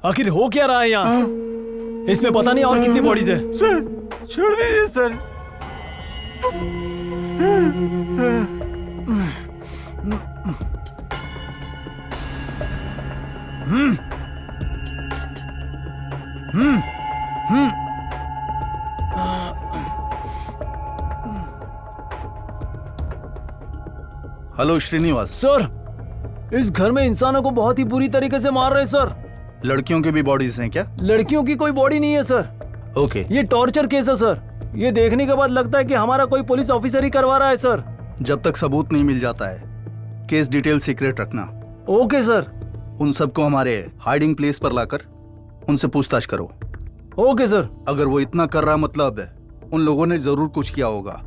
आखिर हो क्या रहा है यहाँ? इसमें पता नहीं और कितनी बॉडीज है। सर छोड़ दीजिए सर। हेलो श्रीनिवास। सर इस घर में इंसानों को बहुत ही बुरी तरीके से मार रहे हैं सर। लड़कियों की भी बॉडीज हैं क्या? लड़कियों की कोई बॉडी नहीं है सर। ओके। ये टॉर्चर केस है सर। ये देखने के बाद लगता है कि हमारा कोई पुलिस ऑफिसर ही करवा रहा है सर। जब तक सबूत नहीं मिल जाता है केस डिटेल सीक्रेट रखना। Okay sir. उन सबको हमारे हाइडिंग प्लेस पर लाकर उनसे पूछताछ करो। Okay sir. अगर वो इतना कर रहा मतलब उन लोगों ने जरूर कुछ किया होगा।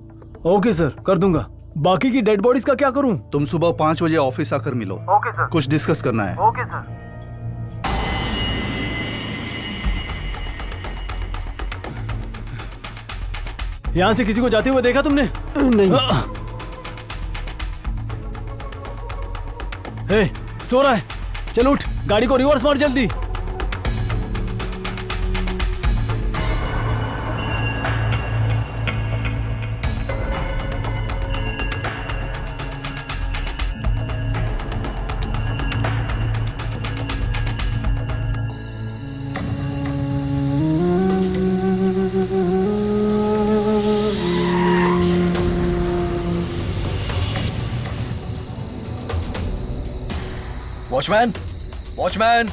ओके सर, कर दूंगा। बाकी की डेड बॉडीज का क्या करूं? तुम सुबह 5 बजे ऑफिस आकर मिलो। Okay sir. कुछ डिस्कस करना है। Okay sir. यहाँ से किसी को जाते हुए देखा तुमने? नहीं। हे, सो रहा है? चल उठ, गाड़ी को रिवर्स मार जल्दी। Watchman, watchman.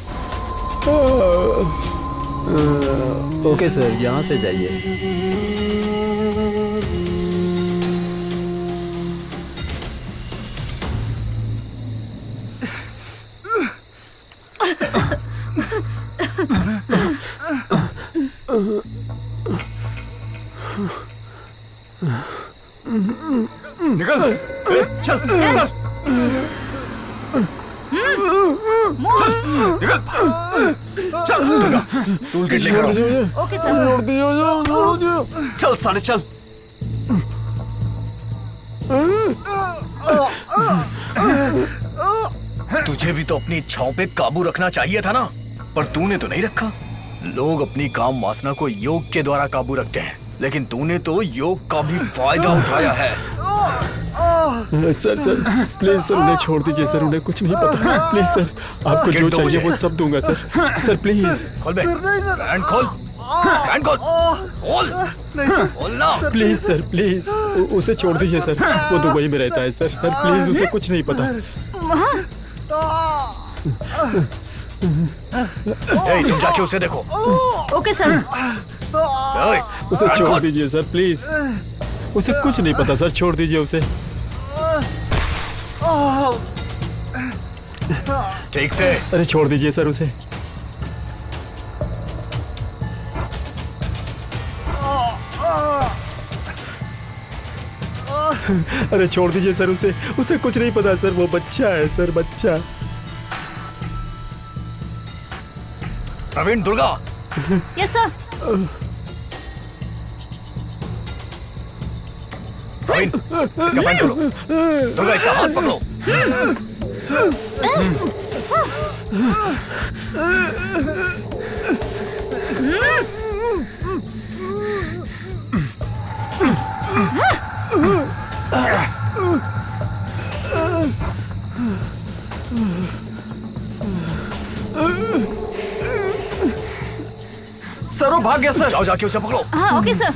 ओके सर, यहाँ से जाइए। निकल, चल, निकल। चल, टूल किट लेकर आओ। Okay sir. चल साले चल। तुझे भी तो अपनी इच्छाओं पे काबू रखना चाहिए था ना, पर तूने तो नहीं रखा। लोग अपनी काम वासना को योग के द्वारा काबू रखते हैं, लेकिन तूने तो योग का भी फायदा उठाया है। सर प्लीज सर, उन्हें छोड़ दीजिए सर, उन्हें कुछ नहीं पता। प्लीज सर, आपको जो चाहिए वो सब दूंगा सर। सर प्लीज खोल बे, हैंड खोल, हैंड खोल, खोल, खोल ना। प्लीज सर, प्लीज उसे छोड़ दीजिए सर, वो दुबई में रहता है सर। सर प्लीज, उसे कुछ नहीं पता। तुम जाके उसे देखो। Okay sir. उसे छोड़ दीजिए सर प्लीज, उसे कुछ नहीं पता सर, छोड़ दीजिए उसे। ठीक से। अरे छोड़ दीजिए सर उसे। अरे छोड़ दीजिए सर उसे, उसे कुछ नहीं पता सर, वो बच्चा है सर, बच्चा। प्रवीण, दुर्गा। Yes sir. प्रवीण, इसका पैंट खोलो। दुर्गा, इसका हाथ पकड़ो। सर वो भाग गया सर। जाओ, जाके उसे पकड़ो। हाँ ओके सर।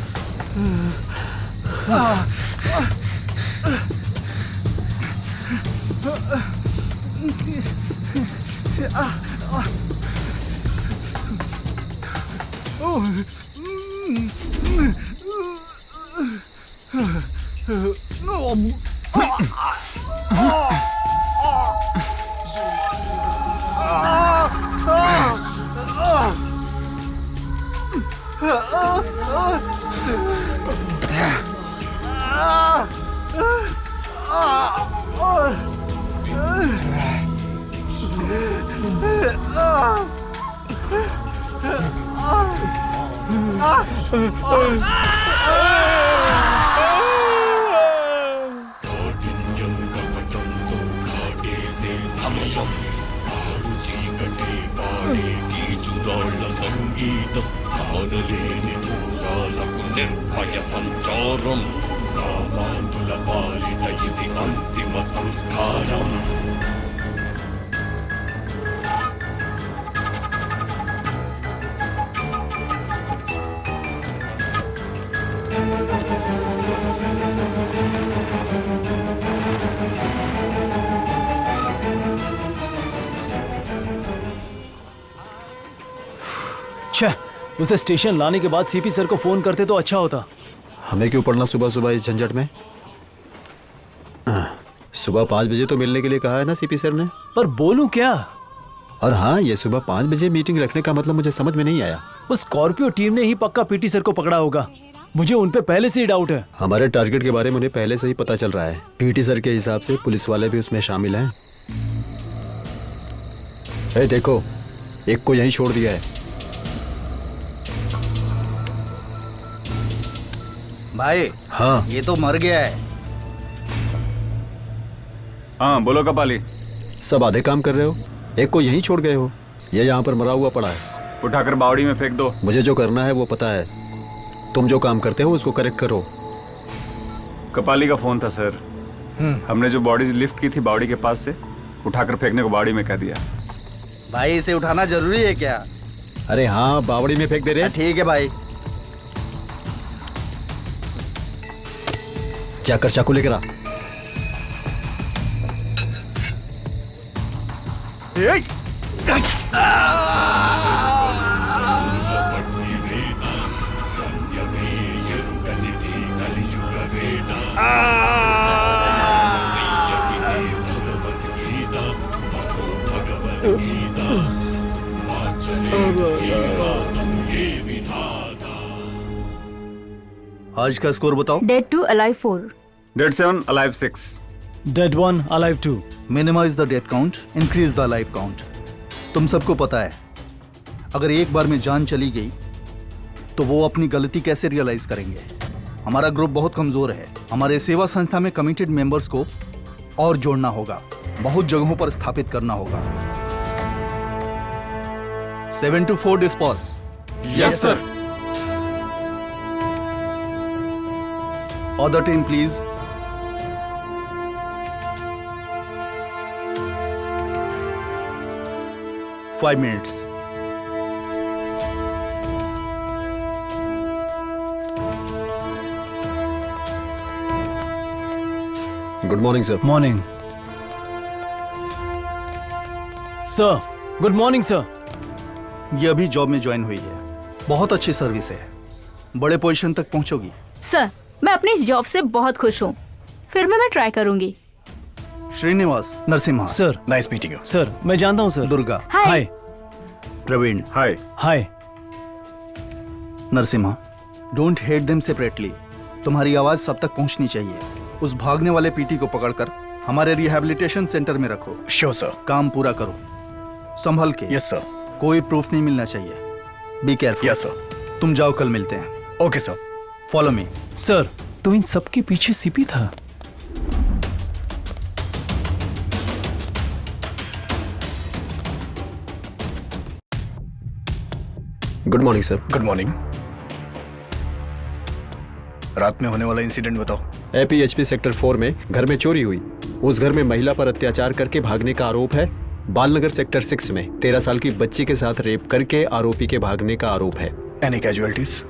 సంచారం కామాంధుల పాలిట ఇది అంతిమ సంస్కారం. छह, उसे स्टेशन लाने के बाद सीपी सर को फोन करते तो अच्छा होता। हमें क्यों पढ़ना सुबह सुबह इस झंझट में? सुबह 5 बजे तो मिलने के लिए कहा है ना सीपी सर ने। पर बोलूं क्या? और हाँ, ये सुबह 5 बजे मीटिंग रखने का मतलब मुझे समझ में नहीं आया। उस स्कॉर्पियो टीम ने ही पक्का पीटी सर को पकड़ा होगा। मुझे उन पे पहले से ही डाउट है। हमारे टारगेट के बारे में उन्हें पहले से ही पता चल रहा है। पीटी सर के हिसाब से पुलिस वाले भी उसमें शामिल हैं। देखो, एक को यहीं छोड़ दिया है। भाई, हाँ, ये तो मर गया है। हाँ बोलो कपाली। सब आधे काम कर रहे हो, एक को यहीं छोड़ गए हो। ये यहाँ पर मरा हुआ पड़ा है। उठाकर बावड़ी में फेंक दो। मुझे जो करना है वो पता है, तुम जो काम करते हो उसको करेक्ट करो। कपाली का फोन था सर। हमने जो बॉडी लिफ्ट की थी बावड़ी के पास से, उठाकर फेंकने को बावड़ी में कह दिया। भाई इसे उठाना जरूरी है क्या? अरे हाँ, बावड़ी में फेंक दे रहे। ठीक है भाई। जाकर चाकू लेकर आ। आज का स्कोर बताओ। Dead 2 alive 4। Dead 7 alive 6। Dead 1 alive 2। Minimize the death count, increase the life count. तुम सबको पता है, अगर एक बार में जान चली गई तो वो अपनी गलती कैसे रियलाइज करेंगे। हमारा ग्रुप बहुत कमजोर है। हमारे सेवा संस्था में कमिटेड मेंबर्स को और जोड़ना होगा, बहुत जगहों पर स्थापित करना होगा। 7 to 4 dispose. Yes sir. Other team, please. Five minutes. Good morning sir. Morning sir. Good morning sir. ये अभी जॉब में ज्वाइन हुई है, बहुत अच्छी सर्विस है, बड़े पोजीशन तक पहुंचोगी। सर, मैं अपनी इस जॉब से बहुत खुश हूँ, फिर मैं ट्राई करूंगी। Srinivas Narasimha. Sir. Nice meeting you. Sir, मैं जानता हूँ सर। Durga. Hi. Praveen. Hi. Hi. Narasimha, don't hate them separately. तुम्हारी आवाज सब तक पहुंचनी चाहिए। उस भागने वाले पीटी को पकड़कर हमारे रिहैबिलिटेशन सेंटर में रखो। Sure sir. काम पूरा करो, संभल के। Yes sir. कोई प्रूफ नहीं मिलना चाहिए। Be careful. Yes sir. तुम जाओ, कल मिलते हैं। Okay sir. फॉलो मी। सर, तो इन सबके पीछे सीपी था। Good morning sir. Good morning. रात में होने वाला इंसिडेंट बताओ। APHP सेक्टर 4 में घर में चोरी हुई। उस घर में महिला पर अत्याचार करके भागने का आरोप है। बालनगर सेक्टर 6 में 13 साल की बच्ची के साथ रेप करके आरोपी के भागने का आरोप है। Any casualties?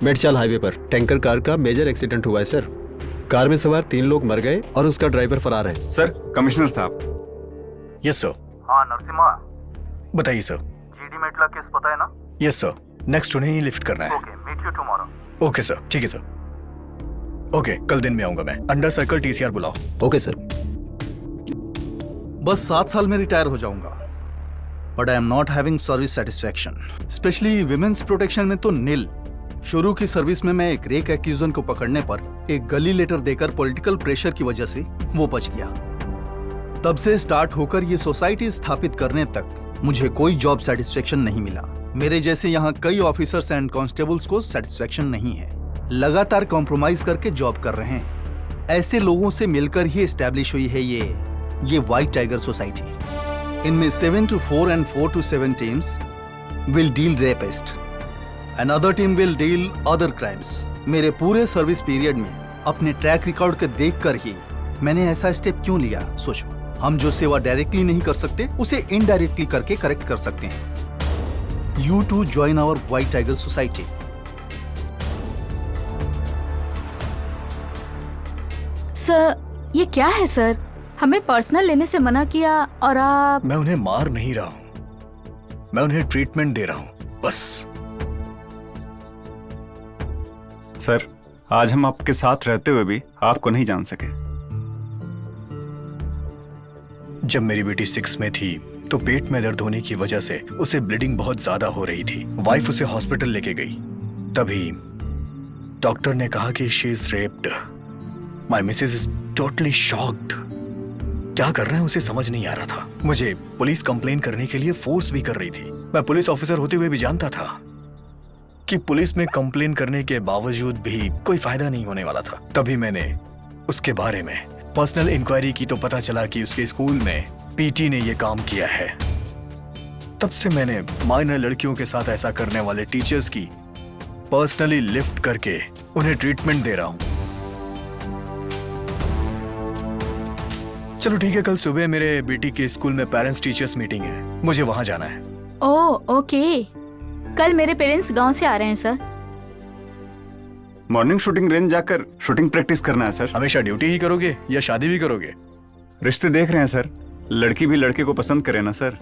मेडचाल हाईवे पर टैंकर कार का मेजर एक्सीडेंट हुआ है सर। कार में सवार 3 लोग मर गए और उसका ड्राइवर फरार है। सर, कमिश्नर साहब। Yes sir. हाँ नरसिम्हा, बताइए सर। जीडी मेटला केस पता है ना? Yes sir. नेक्स्ट उन्हें ही लिफ्ट करना है। Okay, meet you tomorrow. Okay sir, ठीक है सर। ओके, कल दिन में आऊंगा मैं। अंडर सर्कल TCR बुलाओ। Okay sir. बस 7 साल में रिटायर हो जाऊंगा, but I am not having service satisfaction, specially womens protection में तो नील। शुरू की सर्विस में मैं एक रेक एक्यूजन को पकड़ने पर एक गली लेटर देकर पॉलिटिकल प्रेशर की वजह से वो बच गया। तब से स्टार्ट होकर ये सोसाइटी स्थापित करने तक मुझे कोई जॉब सेटिस्फैक्शन नहीं मिला। मेरे जैसे यहाँ कई ऑफिसर्स एंड कांस्टेबल्स को सेटिस्फैक्शन नहीं है, लगातार कॉम्प्रोमाइज करके जॉब कर रहे हैं। ऐसे लोगों से मिलकर ही एस्टैब्लिश हुई है ये व्हाइट टाइगर सोसाइटी। इनमें 7 to 4 and 4 to 7 teams will deal rapist. Another team will deal other crimes. मेरे पूरे सर्विस पीरियड में अपने ट्रैक रिकॉर्ड को देखकर ही मैंने ऐसा स्टेप क्यों लिया। सोचो, हम जो सेवा डायरेक्टली नहीं कर सकते उसे इनडायरेक्टली करके करेक्ट कर सकते हैं। You too join our White Tiger Society. Sir, ये क्या है सर? हमें पर्सनल लेने से मना किया और आप। मैं उन्हें मार नहीं रहा हूं, मैं उन्हें ट्रीटमेंट दे रहा हूं, बस। सर, आज हम आपके साथ रहते हुए भी आपको नहीं जान सके। जब मेरी बेटी 6 में थी तो पेट में दर्द होने की वजह से उसे ब्लीडिंग बहुत ज्यादा हो रही थी। वाइफ उसे हॉस्पिटल लेके गई, तभी डॉक्टर ने कहा कि she is raped. My Mrs is totally shocked. क्या कर रहे हैं उसे समझ नहीं आ रहा था। मुझे पुलिस कंप्लेन करने के लिए फोर्स भी कर रही थी। मैं पुलिस ऑफिसर होते हुए भी जानता था कि पुलिस में कंप्लेन करने के बावजूद भी कोई फायदा नहीं होने वाला था। तभी मैंने उसके बारे में पर्सनल इंक्वायरी की तो पता चला कि उसके स्कूल में पीटी ने ये काम किया है। तब से मैंने माइनर लड़कियों के साथ ऐसा करने वाले टीचर्स की पर्सनली लिफ्ट करके उन्हें ट्रीटमेंट दे रहा हूं। चलो ठीक है, कल सुबह मेरे बेटी के स्कूल में पेरेंट्स टीचर्स मीटिंग है, मुझे वहां जाना है। ओह ओके, कल मेरे पेरेंट्स गांव से आ रहे हैं सर। मॉर्निंग शूटिंग रेंज जाकर शूटिंग प्रैक्टिस करना है सर। हमेशा ड्यूटी ही करोगे या शादी भी करोगे? रिश्ते देख रहे हैं सर, लड़की भी लड़के को पसंद करे ना सर।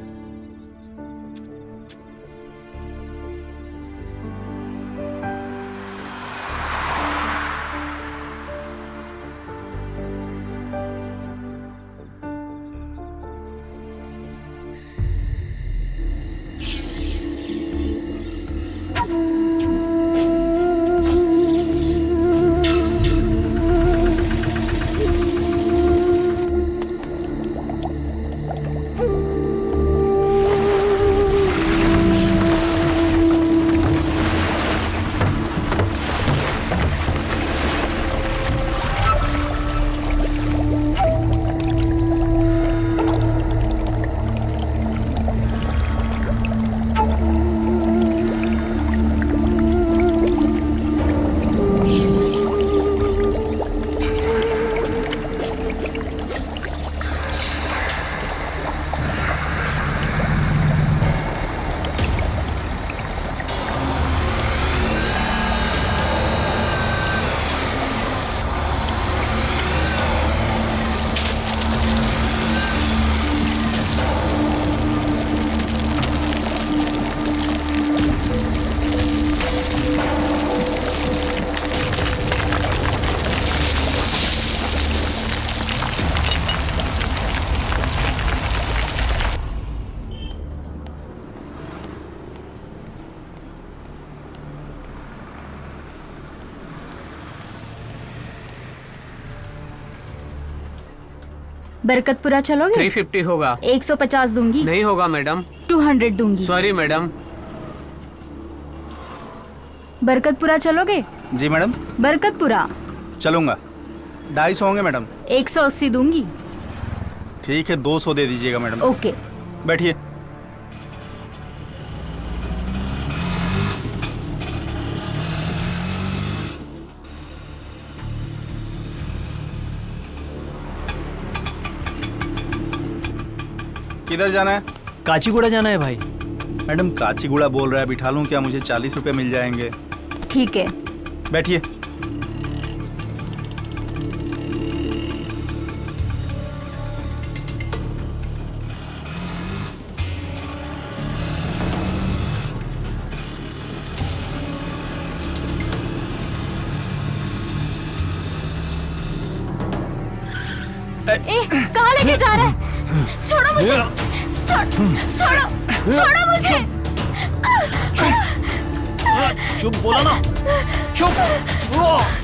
बरकतपुरा चलोगे? 350 होगा। 150 दूंगी। नहीं होगा मैडम। 200 दूंगी। Sorry madam. बरकतपुरा चलोगे? जी मैडम। बरकतपुरा चलूंगा। 250 होंगे मैडम। 180 दूंगी। ठीक है, 200 दे दीजिएगा मैडम। ओके, बैठिए। किधर जाना है? काचीगुड़ा जाना है भाई। मैडम काचीगुड़ा बोल रहा है, बिठा लूं क्या? मुझे 40 रुपए मिल जाएंगे। ठीक है, बैठिए। कहाँ लेके जा रहा है? छोड़ो मुझे, छोड़ो मुझे। चुप बोला ना, चुप।